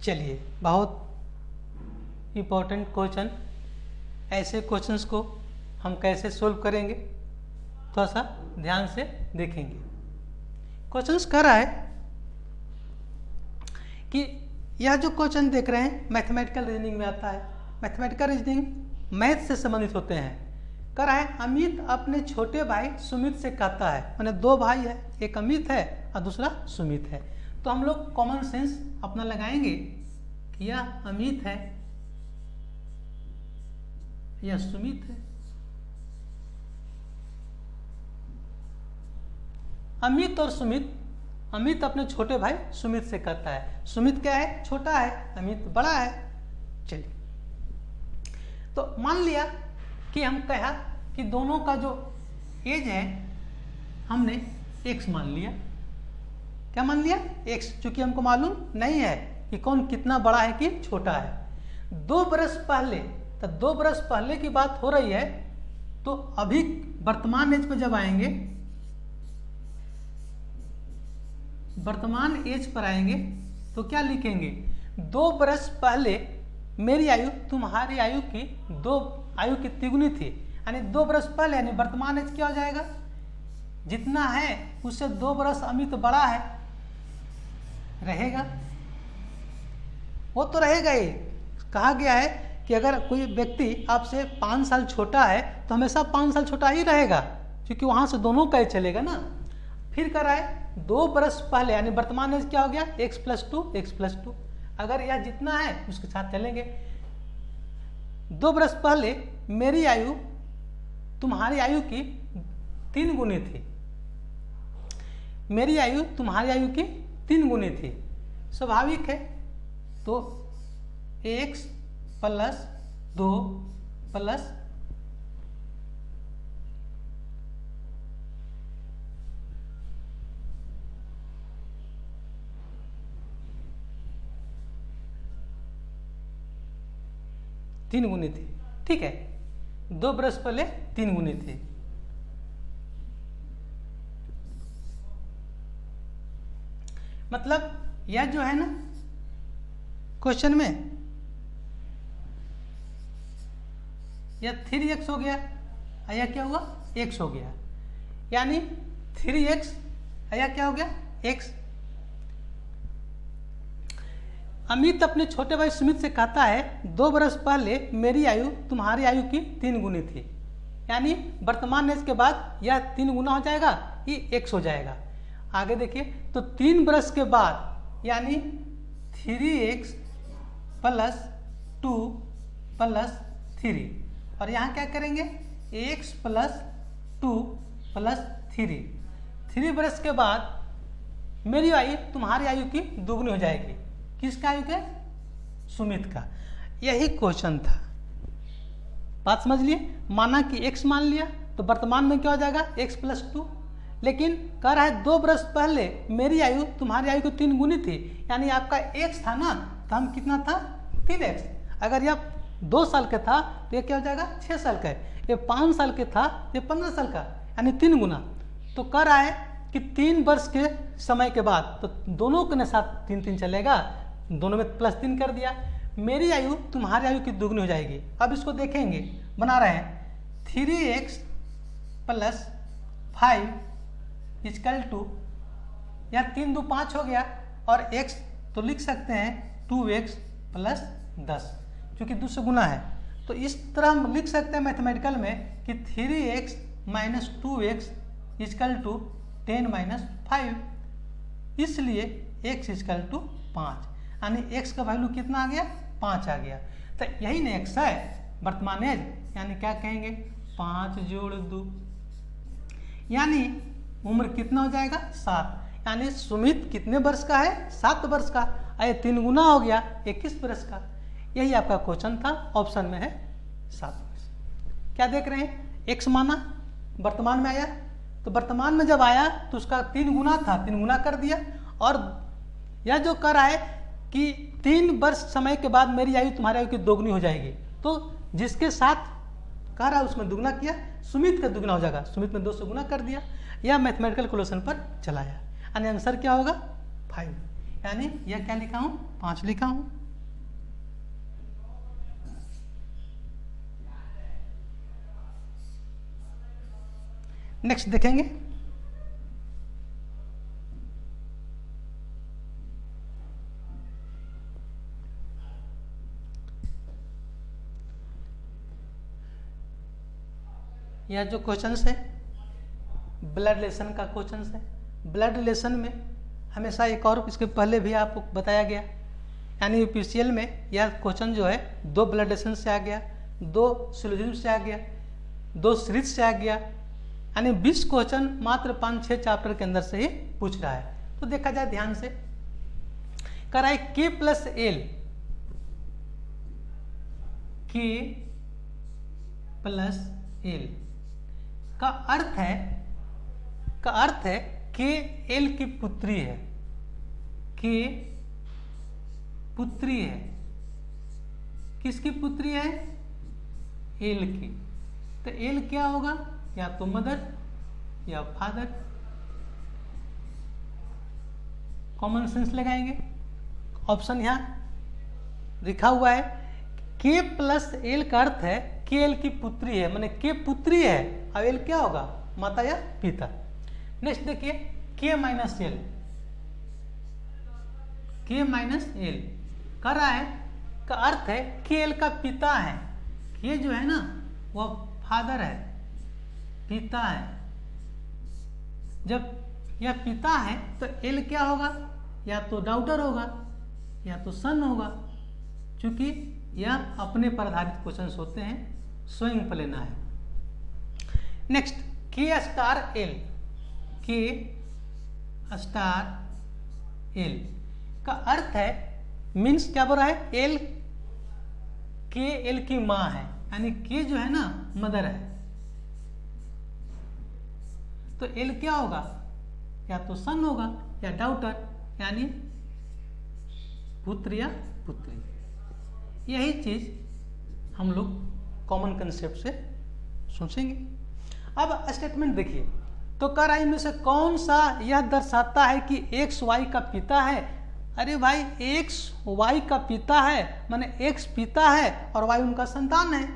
चलिए बहुत इम्पोर्टेंट क्वेश्चन, ऐसे क्वेश्चंस को हम कैसे सोल्व करेंगे थोड़ा सा ध्यान से देखेंगे। क्वेश्चंस कर रहा है कि यह जो क्वेश्चन देख रहे हैं मैथमेटिकल रीजनिंग में आता है, मैथमेटिकल रीजनिंग मैथ से संबंधित होते हैं। कर रहा है अमित अपने छोटे भाई सुमित से कहता है, मैंने दो भाई है, एक अमित है और दूसरा सुमित है, तो हम लोग कॉमन सेंस अपना लगाएंगे कि यह अमित है, यह सुमित है। अमित और सुमित, अमित अपने छोटे भाई सुमित से कहता है, सुमित क्या है छोटा है, अमित बड़ा है। चलिए, तो मान लिया कि हम कहा कि दोनों का जो एज है हमने x मान लिया। क्या मान लिया x, क्योंकि हमको मालूम नहीं है कि कौन कितना बड़ा है कि छोटा है। 2 बरस पहले, तो 2 बरस पहले की बात हो रही है, तो अभी वर्तमान एज पर जब आएंगे, वर्तमान एज पर आएंगे तो क्या लिखेंगे 2 बरस पहले मेरी आयु तुम्हारी आयु की 2 आयु की तिगुनी थी, यानी 2 बरस पहले, यानी वर्तमान एज क्या हो जाएगा जितना है उससे 2 बरस अमित बड़ा है, रहेगा वो तो रहेगा ही। कहा गया है कि अगर कोई व्यक्ति आपसे 5 साल छोटा है तो हमेशा 5 साल छोटा ही रहेगा, क्योंकि वहां से दोनों का ही चलेगा ना। फिर कराए 2 बरस पहले, यानी वर्तमान एज क्या हो गया x + 2 x + 2, अगर यह जितना है उसके साथ चलेंगे। 2 बरस पहले मेरी आयु तुम्हारी आयु की 3 गुनी थी, मेरी आयु तुम्हारी आयु की 3 गुनी थी, स्वाभाविक है। तो x + 2 + 3 गुनी थी, ठीक है, 2 बरस पहले 3 गुनी थी। मतलब यह जो है ना क्वेश्चन में यह 3x हो गया, यह क्या हुआ x हो गया, यानी 3x, यह क्या हो गया x। अमित अपने छोटे भाई सुमित से कहता है 2 बरस पहले मेरी आयु तुम्हारी आयु की 3 गुनी थी, यानी वर्तमान एज के बाद यह 3 गुना हो जाएगा, ये x हो जाएगा। आगे देखिए, तो 3 बरस के बाद यानी 3x + 2 + 3, और यहाँ क्या करेंगे x + 2 + 3। 3 बरस के बाद मेरी आयु तुम्हारी आयु की दुगनी हो जाएगी, किसका आयु के सुमित का। यही क्वेश्चन था, बात समझ लिए। माना कि x मान लिया तो वर्तमान में क्या हो जाएगा x + 2, लेकिन कह रहा है 2 बरस पहले मेरी आयु तुम्हारी आयु को 3 गुनी थी, यानी आपका x था ना, तो हम कितना था 3x। अगर यह 2 साल का था तो यह क्या हो जाएगा 6 साल का है, ये 5 साल के था ये 15 साल का, यानी 3 गुना। तो कह रहा है कि 3 वर्ष के समय के बाद, तो दोनों के साथ 3 3 चलेगा, दोनों में +3 कर दिया, मेरी आयु तुम्हारी आयु की दुगनी हो जाएगी। अब इसको देखेंगे, बना रहे हैं 3x + 5 = या 3 2 5 हो गया, और x तो लिख सकते हैं 2x + 10, क्योंकि 2 से गुना है। तो इस तरह हम लिख सकते हैं मैथमेटिकल में कि 3x - 2x is equal to 10 minus 5, इसलिए x इजकल टू 5, यानी x का वैल्यू कितना आ गया, 5 आ गया। तो यही ना x है वर्तमान एज, यानी क्या कहेंगे 5 जोड़ 2, यानी उम्र कितना हो जाएगा 7, यानी सुमित कितने वर्ष का है 7 वर्ष का, अरे 3 गुना हो गया 21 वर्ष का। यही आपका क्वेश्चन था, ऑप्शन में है 7 वर्ष। क्या देख रहे हैं, x माना वर्तमान में आया, तो वर्तमान में जब आया तो उसका 3 गुना था, 3 गुना कर दिया, और यह जो कर रहा है कि 3 वर्ष समय के बाद मेरी आयु तुम्हारी आयु की दोगुनी हो जाएगी, तो जिसके साथ कह रहा है उसमें दुगना किया, सुमित का दुगना हो जाएगा, सुमित में 2 से गुना कर दिया, या मैथमेटिकल क्वेश्चन पर चलाया, यानी आंसर क्या होगा 5, यानी यह क्या लिखा हूं 5 लिखा हूं। नेक्स्ट देखेंगे, यह जो क्वेश्चन है ब्लड रिलेशन का क्वेश्चन है। ब्लड रिलेशन में हमेशा एक और इसके पहले भी आपको बताया गया, यानी यूपीसीएल में यह क्वेश्चन जो है 2 ब्लड रिलेशन से आ गया, 2 सिलोजिज्म से आ गया, 2 सीरीज से आ गया, यानी 20 क्वेश्चन मात्र 5-6 चैप्टर के अंदर से ही पूछ रहा है। तो देखा जाए ध्यान से, कह रहा है K plus L, K plus L का अर्थ है K L की पुत्री है, K पुत्री है, किसकी पुत्री है L की, तो L क्या होगा, या तो मदर या फादर। कॉमन सेंस लगाएंगे, ऑप्शन यहां लिखा हुआ है, K प्लस L का अर्थ है K L की पुत्री है, माने K पुत्री है, अब L क्या होगा माता या पिता। नेक्स्ट देखिए K minus L, K minus L कर रहा है का अर्थ है K L का पिता है, K जो है ना वह फादर है, पिता है। जब यह पिता है तो L क्या होगा, या तो डॉटर होगा या तो सन होगा, क्योंकि यह अपने पर आधारित क्वेश्चन होते हैं, स्वयं पर लेना है। Next K star L, K star L का अर्थ है, मीन्स क्या बोल रहा है, L K L की माँ है, यानी K जो है ना मदर है, तो L क्या होगा, या तो सन होगा या डॉटर, यानी पुत्र या पुत्री। यही चीज हम लोग कॉमन कंसेप्ट से सोचेंगे। अब स्टेटमेंट देखिए, तो कह रहा है इनमें से कौन सा यह दर्शाता है कि एक्स वाई का पिता है। अरे भाई एक्स वाई का पिता है, माने एक्स पिता है और वाई उनका संतान है,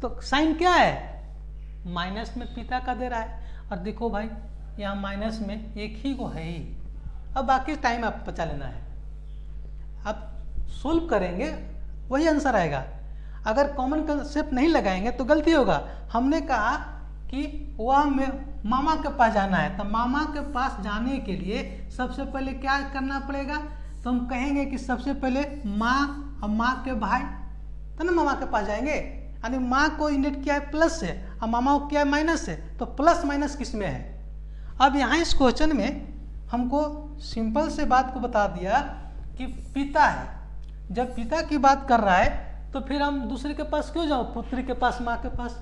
तो साइन क्या है, माइनस में पिता का दे रहा है। और देखो भाई यहाँ माइनस में एक ही को है ही, अब बाकी टाइम आप बचा लेना है, अब सोल्व करेंगे वही आंसर आएगा। अगर कॉमन कंसेप्ट नहीं लगाएंगे तो गलती होगा। हमने कहा कि वह में मामा के पास जाना है, तो मामा के पास जाने के लिए सबसे पहले क्या करना पड़ेगा, तो हम कहेंगे कि सबसे पहले माँ और माँ के भाई, तो ना मामा के पास जाएंगे, यानी माँ को इंडिकेट किया है प्लस से और मामा को किया है माइनस से, तो प्लस माइनस किस में है। अब यहाँ इस क्वेश्चन में हमको सिंपल से बात को बता दिया कि पिता है, जब पिता की बात कर रहा है तो फिर हम दूसरे के पास क्यों जाओ, पुत्री के पास, माँ के पास,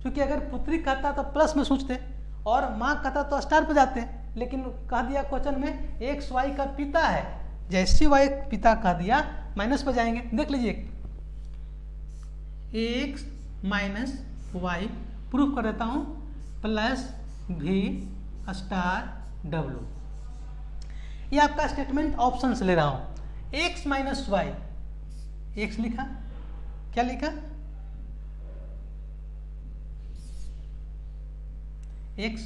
क्योंकि अगर पुत्री कहता तो प्लस में सोचते और माँ कहता तो स्टार पे जाते, लेकिन कह दिया क्वेश्चन में एक्स वाई का पिता है, जैसे वाई पिता कह दिया माइनस पे जाएंगे। देख लीजिए एक्स माइनस वाई, प्रूफ कर देता हूँ, प्लस भी स्टार डब्लू, ये आपका स्टेटमेंट ऑप्शन से ले रहा हूँ। एक्स माइनस वाई, एक्स लिखा, क्या लिखा, एक्स,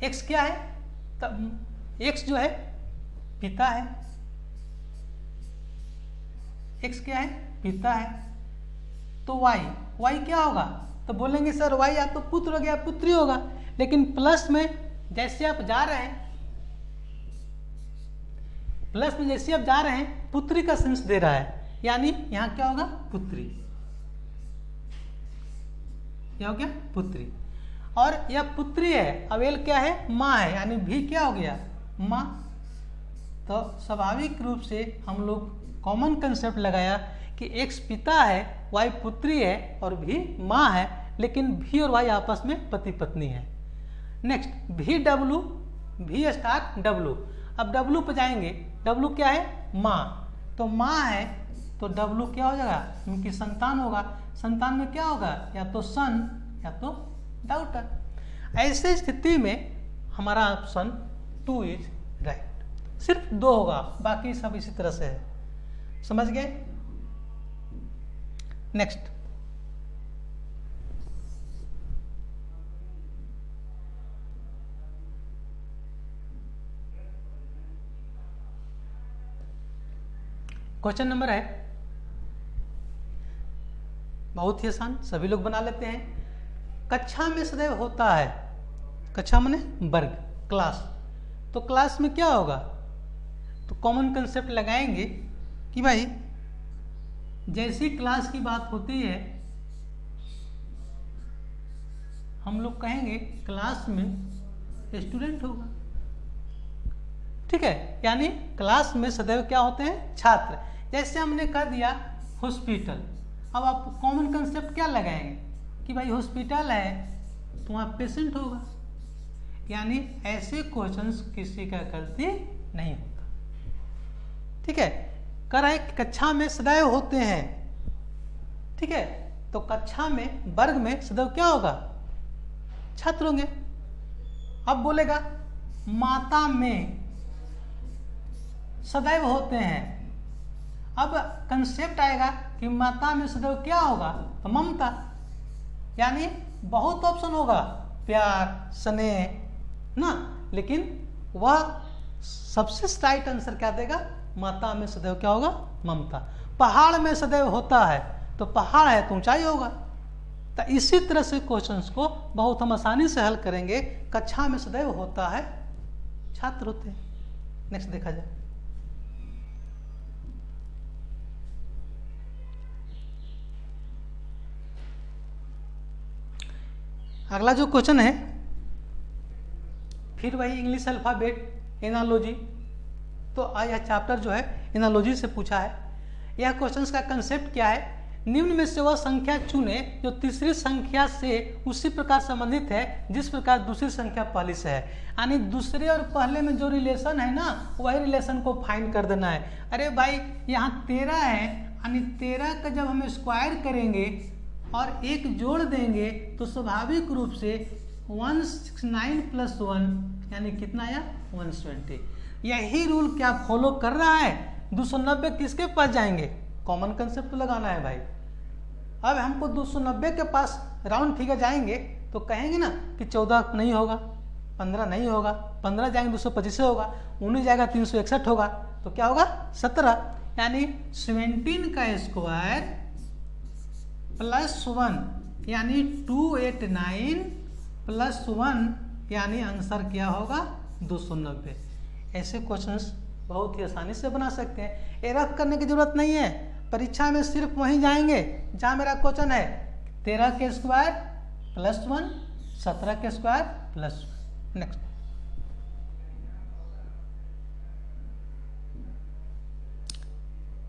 एक्स क्या है, तब एक्स जो है पिता है, एक्स क्या है पिता है, तो वाई, वाई क्या होगा, तो बोलेंगे सर वाई या तो पुत्र हो गया पुत्री होगा, लेकिन प्लस में जैसे आप जा रहे हैं, प्लस में जैसे आप जा रहे हैं पुत्री का सेंस दे रहा है, यानी यहां क्या होगा, पुत्री। क्या हो गया, पुत्री। और यह पुत्री है, अब एल क्या है, माँ है, यानी भी क्या हो गया, माँ। तो स्वाभाविक रूप से हम लोग कॉमन कंसेप्ट लगाया कि एक्स पिता है, वाई पुत्री है और भी माँ है, लेकिन भी और वाई आपस में पति पत्नी है। नेक्स्ट भी डब्लू, भी स्टार डब्लू। अब डब्लू पे जाएंगे, डब्लू क्या है, माँ। तो माँ है तो डब्लू क्या हो जाएगा, उनकी संतान होगा। संतान में क्या होगा, या तो सन या तो डाउटर। ऐसे स्थिति में हमारा ऑप्शन 2 इज राइट। सिर्फ 2 होगा, बाकी सब इसी तरह से है। समझ गए। नेक्स्ट क्वेश्चन नंबर है, बहुत ही आसान, सभी लोग बना लेते हैं। कक्षा में सदैव होता है, कक्षा माने वर्ग, क्लास। तो क्लास में क्या होगा, तो कॉमन कंसेप्ट लगाएंगे कि भाई जैसी क्लास की बात होती है हम लोग कहेंगे क्लास में स्टूडेंट होगा। ठीक है, यानी क्लास में सदैव क्या होते हैं, छात्र। जैसे हमने कर दिया हॉस्पिटल, अब आप कॉमन कंसेप्ट क्या लगाएंगे कि भाई हॉस्पिटल है तो वहाँ पेशेंट होगा, यानी ऐसे क्वेश्चंस किसी का गलती नहीं होता। ठीक है, कर रहे कक्षा में सदैव होते हैं। ठीक है, तो कक्षा में वर्ग में सदैव क्या होगा, छात्र होंगे। अब बोलेगा माता में सदैव होते हैं। अब कंसेप्ट आएगा कि माता में सदैव क्या होगा, तो ममता, यानी बहुत ऑप्शन होगा, प्यार, स्नेह ना, लेकिन वह सबसे राइट आंसर क्या देगा, माता में सदैव क्या होगा, ममता। पहाड़ में सदैव होता है, तो पहाड़ है तो ऊंचाई होगा। तो इसी तरह से क्वेश्चंस को बहुत हम आसानी से हल करेंगे। कक्षा में सदैव होता है, छात्र होते हैं। नेक्स्ट देखा जाए, अगला जो क्वेश्चन है, फिर वही इंग्लिश अल्फाबेट एनालॉजी। तो यह चैप्टर जो है एनालॉजी से पूछा है। यह क्वेश्चन का कंसेप्ट क्या है, निम्न में से वह संख्या चुने जो तीसरी संख्या से उसी प्रकार संबंधित है जिस प्रकार दूसरी संख्या पहली से है। यानी दूसरे और पहले में जो रिलेशन है ना, वही रिलेशन को फाइंड कर देना है। अरे भाई यहाँ 13 है, यानी 13 का जब हम स्क्वायर करेंगे और 1 जोड़ देंगे तो स्वाभाविक रूप से 169 + 1 यानी कितना आया, 120। यही रूल क्या फॉलो कर रहा है, 290 किसके पास जाएंगे, कॉमन कंसेप्ट लगाना है भाई। अब हमको 290 के पास राउंड फिगर जाएंगे तो कहेंगे ना कि 14 नहीं होगा, 15 नहीं होगा, 15 जाएंगे 225 से होगा, 19 जाएगा 361 होगा, तो क्या होगा 17। यानी 17 का स्क्वायर +1 यानी 289 + 1 यानी आंसर क्या होगा 290। ऐसे क्वेश्चंस बहुत ही आसानी से बना सकते हैं, ये रफ करने की जरूरत नहीं है। परीक्षा में सिर्फ वहीं जाएंगे जहाँ मेरा क्वेश्चन है 13 के स्क्वायर +1, 17 के स्क्वायर +1। नेक्स्ट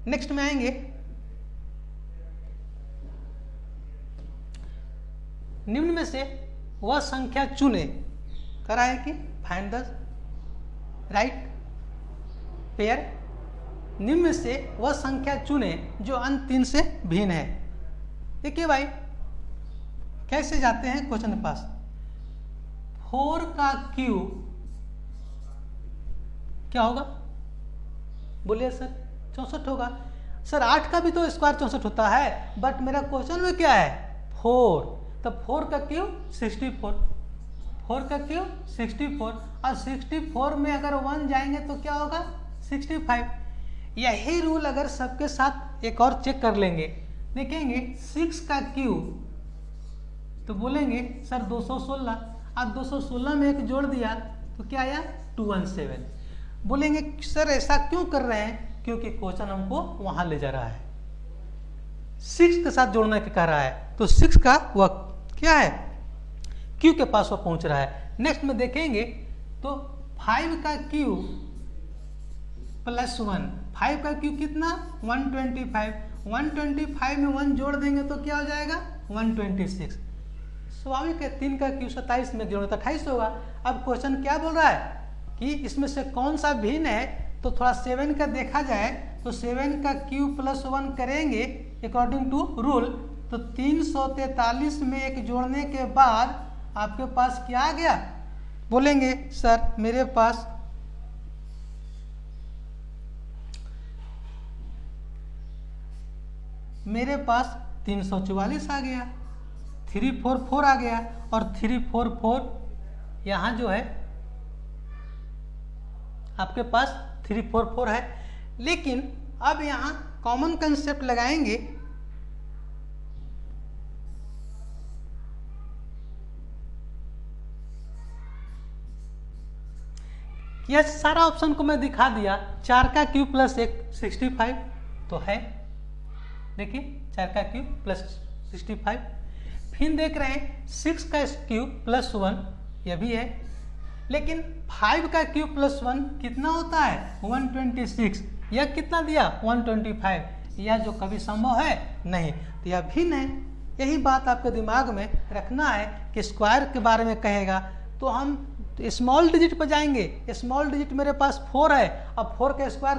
नेक्स्ट में आएंगे, निम्न में से वह संख्या चुने, करा है कि फाइंड द राइट पेयर। निम्न में से वह संख्या चुने जो अंक 3 से भिन्न है। देखिए भाई कैसे जाते हैं क्वेश्चन के पास, 4 का क्यूब क्या होगा, बोलिए सर 64 होगा। सर 8 का भी तो स्क्वायर 64 होता है, बट मेरा क्वेश्चन में क्या है 4, तब 4 का क्यूब 64, 4 का क्यूब 64 और 64 में अगर 1 जाएंगे तो क्या होगा 65। यही रूल अगर सबके साथ एक और चेक कर लेंगे, देखेंगे 6 का क्यूब तो बोलेंगे सर 216। अब 216 में एक जोड़ दिया तो क्या आया 217। बोलेंगे सर ऐसा क्यों कर रहे हैं, क्योंकि क्वेश्चन हमको वहां ले जा रहा है, 6 के साथ जोड़ने के कह रहा है, तो 6 का वह क्या है क्यू के पास वो पहुंच रहा है। नेक्स्ट में देखेंगे तो 5 का क्यू प्लस 1, 5 का क्यू कितना 125, 125 में 1 जोड़ देंगे तो क्या हो जाएगा 126। स्वाभाविक है 3 का क्यू 27 में जोड़े तो 28 होगा। अब क्वेश्चन क्या बोल रहा है कि इसमें से कौन सा भिन्न है, तो थोड़ा 7 का देखा जाए तो 7 का क्यू प्लस 1 करेंगे अकॉर्डिंग टू रूल, तो 343 में एक जोड़ने के बाद आपके पास क्या आ गया। बोलेंगे सर मेरे पास 344 आ गया, 344 आ गया, और 344 यहाँ जो है आपके पास 344 है। लेकिन अब यहाँ कॉमन कंसेप्ट लगाएंगे, यह सारा ऑप्शन को मैं दिखा दिया। 4 का क्यूब प्लस 1 65 तो है, देखिए 4 का क्यूब प्लस 65। फिर देख रहे हैं 6 का क्यूब प्लस 1 यह भी है, लेकिन 5 का क्यूब प्लस 1 कितना होता है 126, यह कितना दिया 125, यह जो कभी संभव है नहीं, तो यह भिन्न है। यही बात आपके दिमाग में रखना है कि स्क्वायर के बारे में कहेगा तो हम स्मॉल डिजिट पर जाएंगे। स्मॉल डिजिट मेरे पास 4 है, अब 4 का स्क्वायर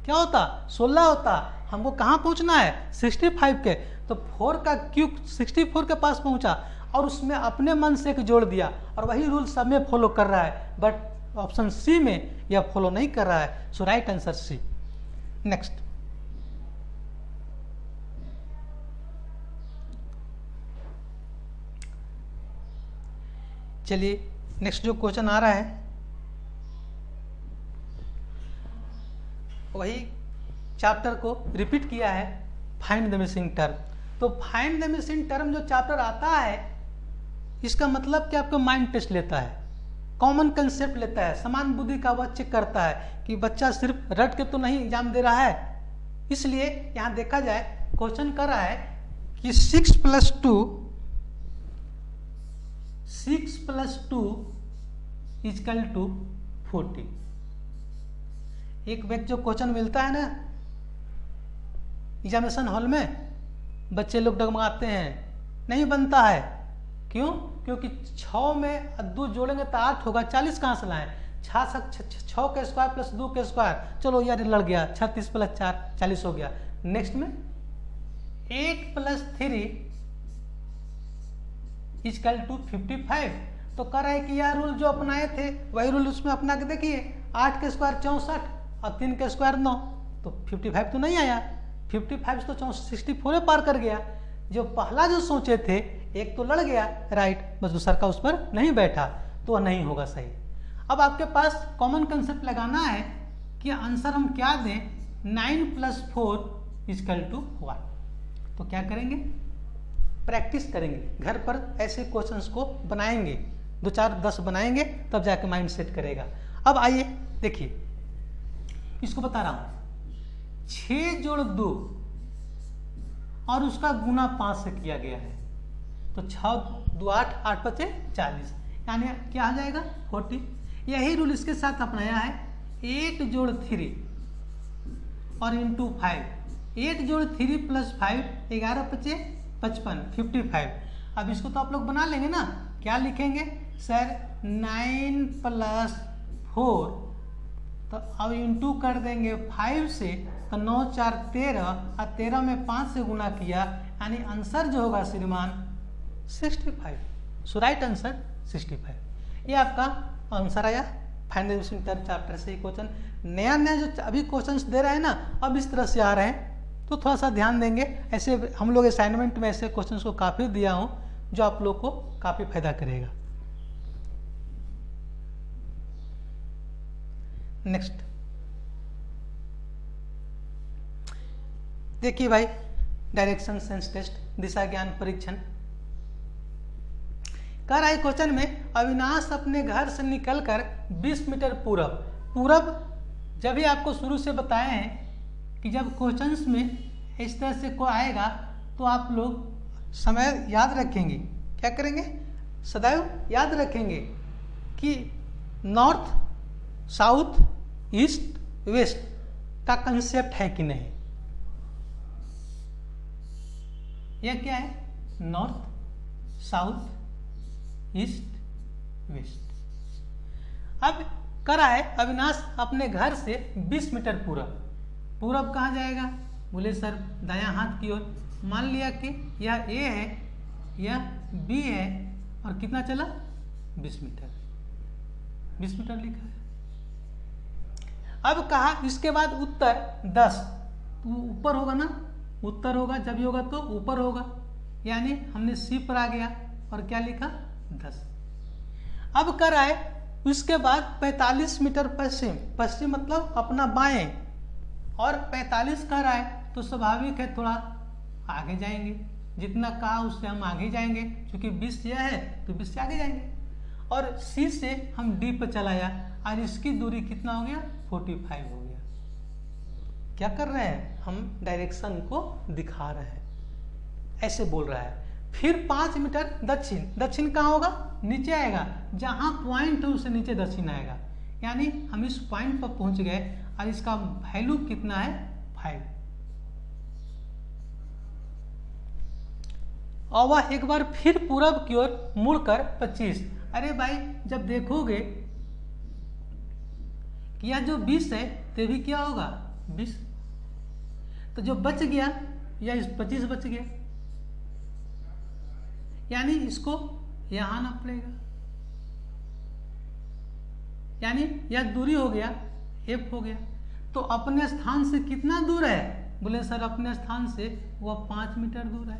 क्या होता 16 होता, हमको कहाँ पहुँचना है 65 के, तो 4 का क्यूब 64 के पास पहुँचा और उसमें अपने मन से एक जोड़ दिया, और वही रूल सब में फॉलो कर रहा है, बट ऑप्शन सी में यह फॉलो नहीं कर रहा है। सो राइट आंसर सी। नेक्स्ट चलिए, नेक्स्ट जो क्वेश्चन आ रहा है वही चैप्टर को रिपीट किया है, फाइंड द मिसिंग टर्म। तो फाइंड द मिसिंग टर्म जो चैप्टर आता है, इसका मतलब कि आपका माइंड टेस्ट लेता है, कॉमन कंसेप्ट लेता है, समान बुद्धि का वह चेक करता है कि बच्चा सिर्फ रट के तो नहीं एग्जाम दे रहा है। इसलिए यहाँ देखा जाए क्वेश्चन कर रहा है कि 6 + 2 = 40। एक व्यक्ति जो क्वेश्चन मिलता है ना एग्जामिनेशन हॉल में, बच्चे लोग डगमगाते हैं, नहीं बनता है। क्यों? क्योंकि 6 में 2 जोड़ेंगे तो 8 होगा, 40 कहाँ से लाएं, 6 का स्क्वायर प्लस 2 का स्क्वायर, चलो यार लड़ गया, 36 + 4 40 हो गया। नेक्स्ट में 8 + 3 = 55। तो कह रहा है कि यह रूल जो अपनाए थे वही रूल उसमें अपना के देखिए, 8 का स्क्वायर 64 और 3 का स्क्वायर 9, तो 55 तो नहीं आया, 55 तो 64 पार कर गया। जो पहला जो सोचे थे एक तो लड़ गया राइट, बस दूसरा का उस पर नहीं बैठा, तो वह नहीं होगा सही। अब आपके पास कॉमन कंसेप्ट लगाना है कि आंसर हम क्या दें, 9 + 4 = 1। तो क्या करेंगे, प्रैक्टिस करेंगे घर पर, ऐसे क्वेश्चंस को बनाएंगे, 2 4 10 बनाएंगे, तब जाके माइंड सेट करेगा। अब आइए देखिए, इसको बता रहा हूं, 6 + 2 और उसका गुना 5 से किया गया है, तो 6 2 8 8 5 40, यानी क्या आ जाएगा 40। यही रूल इसके साथ अपनाया है, 8 + 3 और इंटू 5, 8 + 3 + 5 11 5 55 55। अब इसको तो आप लोग बना लेंगे ना, क्या लिखेंगे सर 9 + 4, तो अब इंटू कर देंगे 5 से, तो 9 4 13 और 13 में 5 से गुना किया, यानी आंसर जो होगा श्रीमान 65। सो राइट आंसर 65। ये आपका आंसर आया find the missing term chapter से। क्वेश्चन नया जो अभी क्वेश्चंस दे रहे हैं ना, अब इस तरह से आ रहे हैं, तो थोड़ा सा ध्यान देंगे। ऐसे हम लोग असाइनमेंट में ऐसे क्वेश्चंस को काफ़ी दिया हूँ जो आप लोग को काफ़ी फायदा करेगा। नेक्स्ट देखिए भाई, डायरेक्शन सेंस टेस्ट, दिशा ज्ञान परीक्षण। कर आए क्वेश्चन में, अविनाश अपने घर से निकलकर 20 मीटर पूरब। पूरब जब भी आपको शुरू से बताए हैं कि जब क्वेश्चंस में इस तरह से कोई आएगा तो आप लोग समय याद रखेंगे, क्या करेंगे, सदैव याद रखेंगे कि नॉर्थ, साउथ, ईस्ट, वेस्ट का कंसेप्ट है कि नहीं। यह क्या है, नॉर्थ, साउथ, ईस्ट, वेस्ट। अब करा है अविनाश अपने घर से 20 मीटर पूरब। पूरब कहाँ जाएगा, बोले सर दायां हाथ की ओर। मान लिया कि यह ए है, यह बी है, और कितना चला 20 मीटर, 20 मीटर लिखा है। अब कहा इसके बाद उत्तर 10, तो ऊपर होगा ना, उत्तर होगा, जब भी होगा तो ऊपर होगा, यानी हमने सी पर आ गया और क्या लिखा 10। अब कर आए उसके बाद 45 मीटर पश्चिम, पश्चिम मतलब अपना बाएं, और 45 कर आए तो स्वाभाविक है थोड़ा आगे जाएंगे, जितना कहा उससे हम आगे जाएंगे, क्योंकि 20 यह है तो 20 से आगे जाएंगे। और सी से हम डी पर चलाया और इसकी दूरी कितना हो गया 45 हो गया। क्या कर रहे हैं, हम डायरेक्शन को दिखा रहे हैं, ऐसे बोल रहा है। फिर 5 मीटर दक्षिण, दक्षिण कहाँ होगा, नीचे आएगा, जहां पॉइंट है उससे नीचे दक्षिण आएगा, यानी हम इस पॉइंट पर पहुंच गए और इसका वैल्यू कितना है 5। और वह एक बार फिर पूरब की ओर मुड़कर 25। अरे भाई जब देखोगे कि यह जो 20 है तो भी क्या होगा 20, तो जो बच गया या 25 बच गया, यानी इसको यहां आना पड़ेगा, यानी यह दूरी हो गया f हो गया। तो अपने स्थान से कितना दूर है, बोले सर अपने स्थान से वह 5 मीटर दूर है,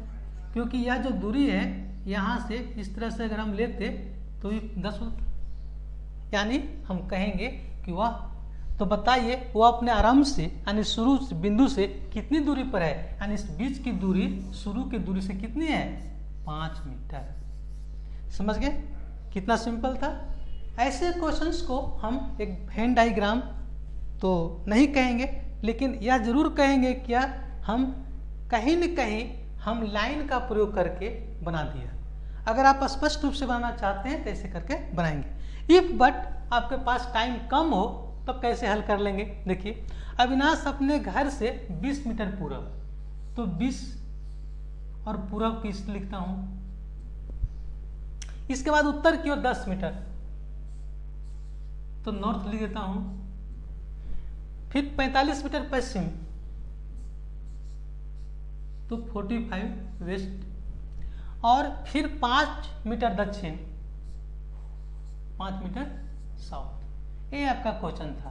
क्योंकि यह जो दूरी है यहां से इस तरह से अगर हम लेते तो ये 10 होता, यानी हम कहेंगे कि वह, तो बताइए वो अपने आरंभ से यानी शुरू बिंदु से कितनी दूरी पर है, यानी इस बीच की दूरी शुरू की दूरी से कितनी है 5 मीटर। समझ गए कितना सिंपल था। ऐसे क्वेश्चंस को हम एक वेन डायग्राम तो नहीं कहेंगे, लेकिन यह जरूर कहेंगे क्या हम कहीं न कहीं हम लाइन का प्रयोग करके बना दिया। अगर आप स्पष्ट रूप से बनाना चाहते हैं तो ऐसे करके बनाएंगे। इफ बट आपके पास टाइम कम हो तो कैसे हल कर लेंगे, देखिए अविनाश अपने घर से 20 मीटर पूरब, तो 20 और पूरब की लिखता हूं, इसके बाद उत्तर की ओर 10 मीटर, तो नॉर्थ लिख देता हूं। फिर 45 मीटर पश्चिम, तो 45 वेस्ट, और फिर 5 मीटर दक्षिण, 5 मीटर साउथ। ये आपका क्वेश्चन था,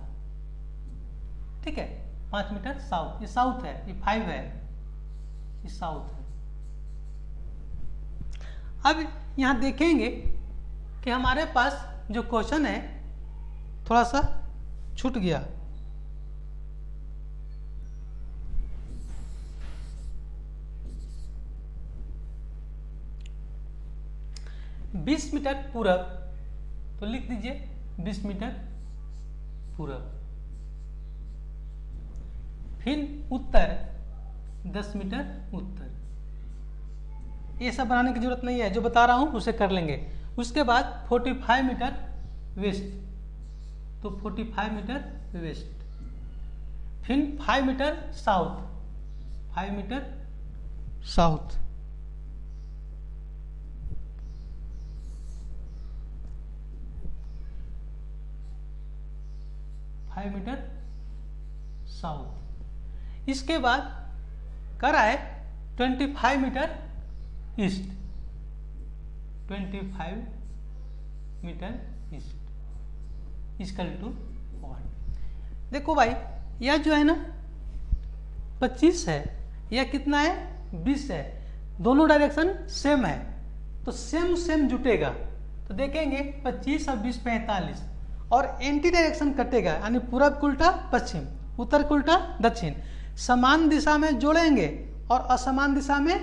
ठीक है, 5 मीटर साउथ, ये साउथ है, ये 5 है, ये साउथ है। अब यहां देखेंगे कि हमारे पास जो क्वेश्चन है थोड़ा सा छूट गया, बीस मीटर पूरब, तो लिख दीजिए 20 मीटर पूरब। फिर उत्तर 10 मीटर उत्तर। ये सब बनाने की जरूरत नहीं है, जो बता रहा हूं उसे कर लेंगे। उसके बाद 45 मीटर वेस्ट, तो 45 मीटर वेस्ट। फिर 5 metre south, 5 metre south. Metre south. इसके बाद कराए 25 metre east, 25 metre east equal to 1। देखो भाई यह जो है ना 25 है, यह कितना है 20 है, दोनों डायरेक्शन सेम है, तो सेम सेम जुटेगा। तो देखेंगे 25 और 20 45, और एंटी डायरेक्शन कटेगा, यानी पूरब को उल्टा पश्चिम, उत्तर को उल्टा दक्षिण। समान दिशा में जोड़ेंगे और असमान दिशा में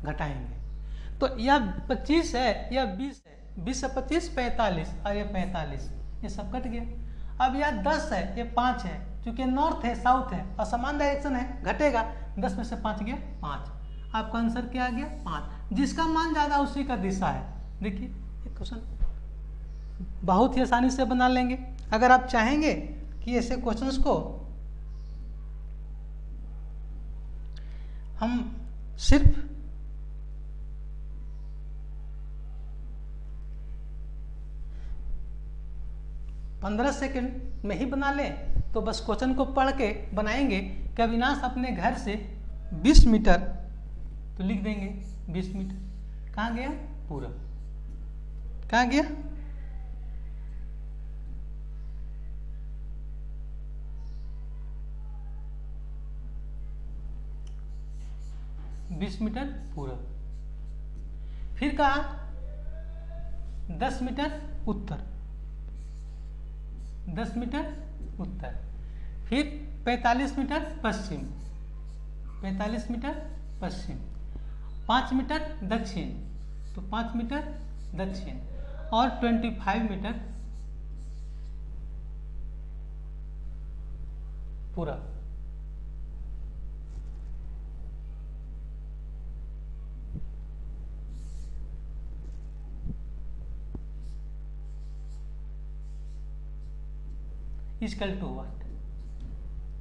घटाएंगे। तो यह 25 है, यह 20 है, 20 से 25 45 और ये 45, ये सब कट गया। अब यह 10 है, ये 5 है, क्योंकि नॉर्थ है साउथ है और समान डायरेक्शन है, घटेगा। 10 में से 5 गया 5। आपका आंसर क्या आ गया 5। जिसका मान ज्यादा उसी का दिशा है। देखिए ये क्वेश्चन बहुत ही आसानी से बना लेंगे। अगर आप चाहेंगे कि ऐसे क्वेश्चंस को हम सिर्फ पंद्रह सेकंड में ही बना लें, तो बस क्वेश्चन को पढ़ के बनाएंगे कि अविनाश अपने घर से 20 मीटर, तो लिख देंगे 20 मीटर। कहाँ गया पूरब, कहाँ गया 20 मीटर पूरब। फिर कहा 10 मीटर उत्तर, 10 मीटर उत्तर। फिर 45 मीटर पश्चिम, 45 मीटर पश्चिम। 5 मीटर दक्षिण, तो 5 मीटर दक्षिण। और 25 मीटर पूरब। Equal to what,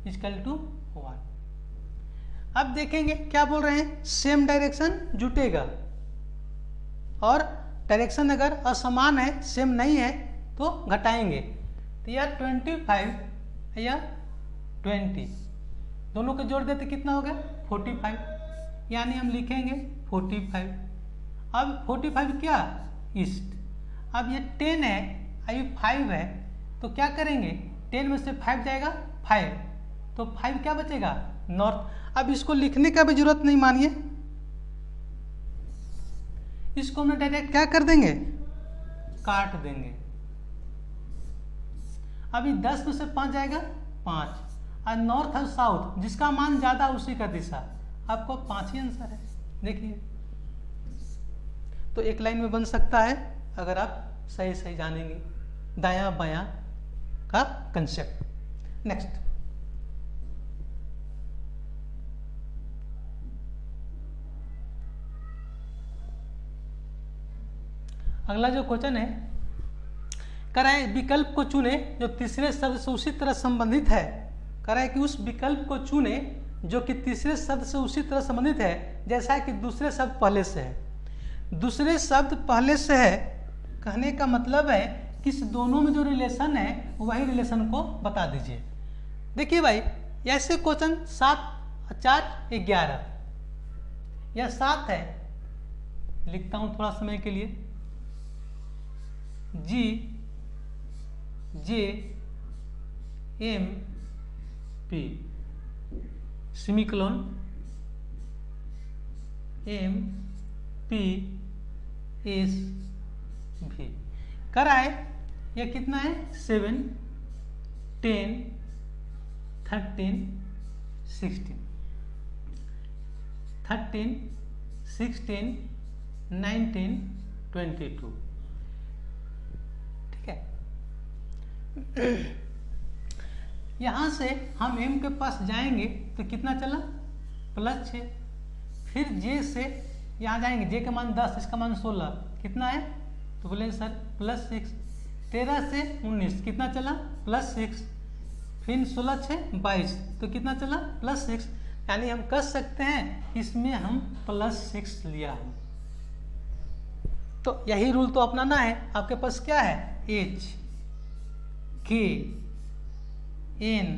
equal to what. अब देखेंगे क्या बोल रहे हैं, सेम डायरेक्शन जुटेगा और डायरेक्शन अगर असमान है, सेम नहीं है, तो घटाएंगे। तो यार 25 या 20 दोनों को जोड़ देते कितना हो गया 45, यानी हम लिखेंगे 45। अब 45 क्या ईस्ट। अब ये 10 है, ये 5 है, तो क्या करेंगे 10 में से 5 जाएगा 5, तो 5 क्या बचेगा नॉर्थ। अब इसको लिखने का भी जरूरत नहीं मानिए, इसको हम डायरेक्ट क्या कर देंगे काट देंगे। अभी 10 में से 5 जाएगा 5, और नॉर्थ और साउथ जिसका मान ज्यादा उसी का दिशा। आपको 5 ही आंसर है। देखिए तो एक लाइन में बन सकता है अगर आप सही सही जानेंगे दायां बायां का कंसेप्ट। नेक्स्ट, अगला जो क्वेश्चन है कह रहा है विकल्प को चुने जो तीसरे शब्द से उसी तरह संबंधित है। कह रहा है कि उस विकल्प को चुने जो कि तीसरे शब्द से उसी तरह संबंधित है जैसा कि दूसरे शब्द पहले से है। दूसरे शब्द पहले से है कहने का मतलब है कि इस दोनों में जो रिलेशन है वही रिलेशन को बता दीजिए। देखिए भाई ऐसे क्वेश्चन 7 4 11 या 7 है, लिखता हूं थोड़ा समय के लिए। G J M P semicolon M P S V करा है। ये कितना है 7 10 13 16 13 16 19 22। ठीक है, यहां से हम m के पास जाएंगे तो कितना चला +6। फिर j से यहां जाएंगे, j का मान 10, इसका मान 16, कितना है तो बोले सर +6। 13 से 19 कितना चला +6। फिर 16 6 22, तो कितना चला +6। यानी हम कह सकते हैं इसमें हम +6 लिया है। तो यही रूल तो अपनाना है। आपके पास क्या है H K N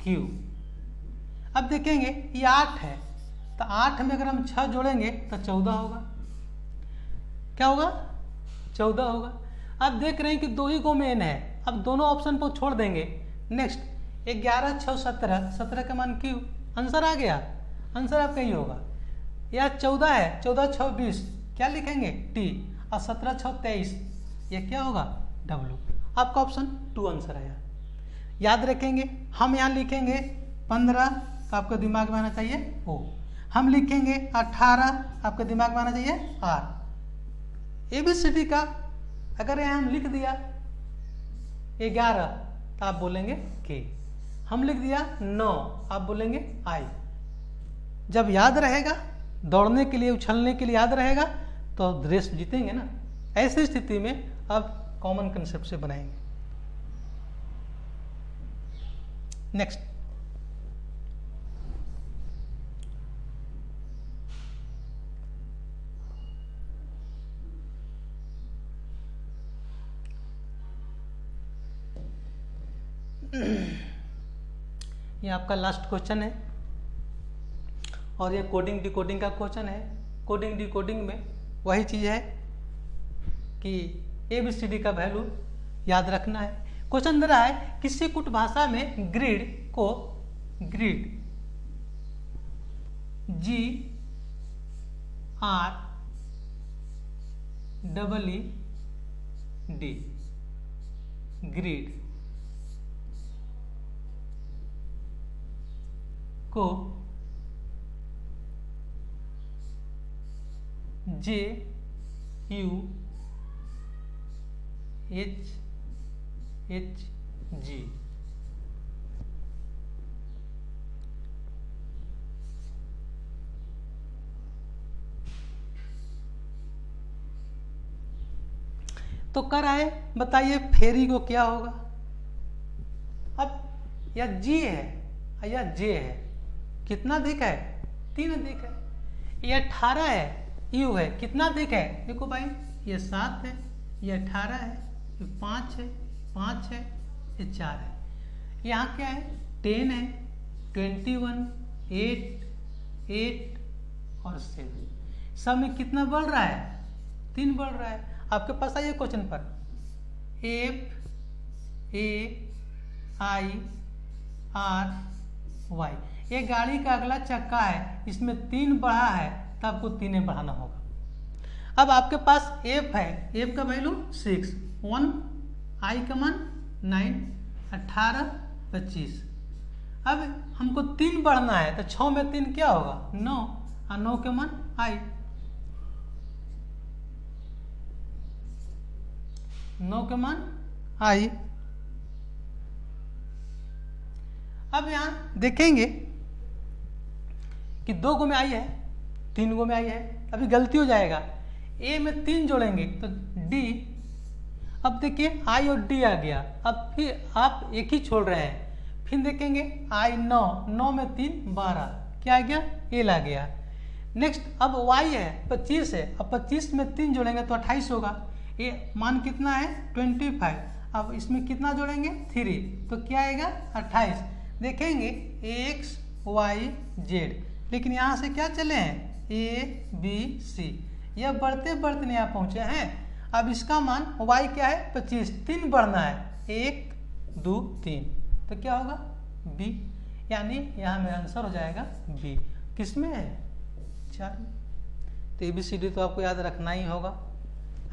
Q। अब देखेंगे ये 8 है, तो 8 में अगर हम 6 जोड़ेंगे तो 14 होगा। क्या होगा 14 होगा। अब देख रहे हैं कि 2 ही को मेन है, अब दोनों ऑप्शन को छोड़ देंगे। नेक्स्ट 11 6 17, 17 का मान Q, आंसर आ गया। आंसर आपका ही होगा। या 14 है, 14 6 20, क्या लिखेंगे T, और 17 6 23, ये क्या होगा W। आपका ऑप्शन 2 आंसर आया। याद रखेंगे हम यहाँ लिखेंगे 15, तो आपको दिमाग में आना चाहिए O। हम लिखेंगे 18, आपके दिमाग में आना चाहिए आर। ABCD का अगर यहाँ हम लिख दिया 11 तो आप बोलेंगे के, हम लिख दिया 9 आप बोलेंगे आई। जब याद रहेगा, दौड़ने के लिए, उछलने के लिए याद रहेगा तो रेस जीतेंगे ना। ऐसी स्थिति में अब कॉमन कंसेप्ट से बनाएंगे। नेक्स्ट, ये आपका लास्ट क्वेश्चन है और ये कोडिंग डिकोडिंग का क्वेश्चन है। कोडिंग डिकोडिंग में वही चीज़ है कि ABCD का वैल्यू याद रखना है। क्वेश्चन दे रहा है किसी कुछ भाषा में ग्रिड को ग्रिड GREED ग्रिड को JUHHG तो कर आए, बताइए फेरी को क्या होगा। अब या जी है या जे है, कितना दिख है, 3 दिख है। ये 18 है, यू है, कितना दिख है, देखो भाई ये 7 है, ये 18 है, ये 5 है, 5 है, ये 4 है। यहाँ क्या है, 10 है, 21, 8 और 7। सब में कितना बढ़ रहा है, 3 बढ़ रहा है। आपके पास आइए क्वेश्चन पर, FAIRY, ये गाड़ी का अगला चक्का है, इसमें 3 बढ़ा है तो आपको 3 बढ़ाना होगा। अब आपके पास F है, F का वैल्यू 6, 1, I का मान 9, 18, 25। अब हमको 3 बढ़ना है तो 6 में 3 क्या होगा, 9, और 9 के मान I, 9 के मान I। अब यहां देखेंगे कि 2 गो में आई है, 3 गो में आई है, अभी गलती हो जाएगा। ए में 3 जोड़ेंगे तो डी, अब देखिए आई और डी आ गया। अब फिर आप एक ही छोड़ रहे हैं, फिर देखेंगे आई 9, 9 में 3 12, क्या आ गया, एल आ गया। नेक्स्ट अब वाई है 25 है, अब 25 में 3 जोड़ेंगे तो 28 होगा। ये मान कितना है 25, अब इसमें कितना जोड़ेंगे 3, तो क्या आएगा 28। देखेंगे एक्स वाई जेड, लेकिन यहाँ से क्या चले हैं ABC, यह बढ़ते बढ़ते यहाँ पहुँचे हैं। अब इसका मान y क्या है 25, 3 बढ़ना है, 1 2 3, तो क्या होगा B, यानी यहाँ मेरा आंसर हो जाएगा B। किसमें है 4 में। तो ABCD तो आपको याद रखना ही होगा।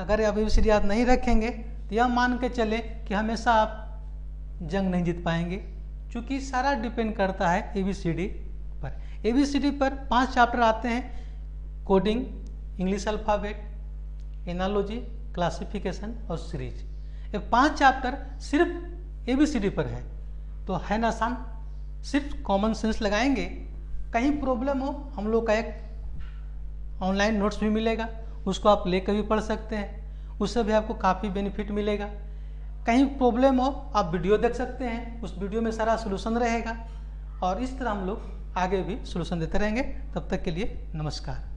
अगर ABCD याद नहीं रखेंगे तो यह मान के चले कि हमेशा आप जंग नहीं जीत पाएंगे, क्योंकि सारा डिपेंड करता है ABCD पर। ABCD पर 5 चैप्टर आते हैं, coding, English alphabet, analogy, classification और सीरीज। ये 5 चैप्टर सिर्फ ABCD पर है, तो है ना आसान। सिर्फ कॉमन सेंस लगाएंगे, कहीं प्रॉब्लम हो हम लोग का एक ऑनलाइन नोट्स भी मिलेगा, उसको आप लेकर भी पढ़ सकते हैं, उससे भी आपको काफ़ी बेनिफिट मिलेगा। कहीं प्रॉब्लम हो आप वीडियो देख सकते हैं, उस वीडियो में सारा सलूशन रहेगा, और इस तरह हम लोग आगे भी सलूशन देते रहेंगे। तब तक के लिए नमस्कार।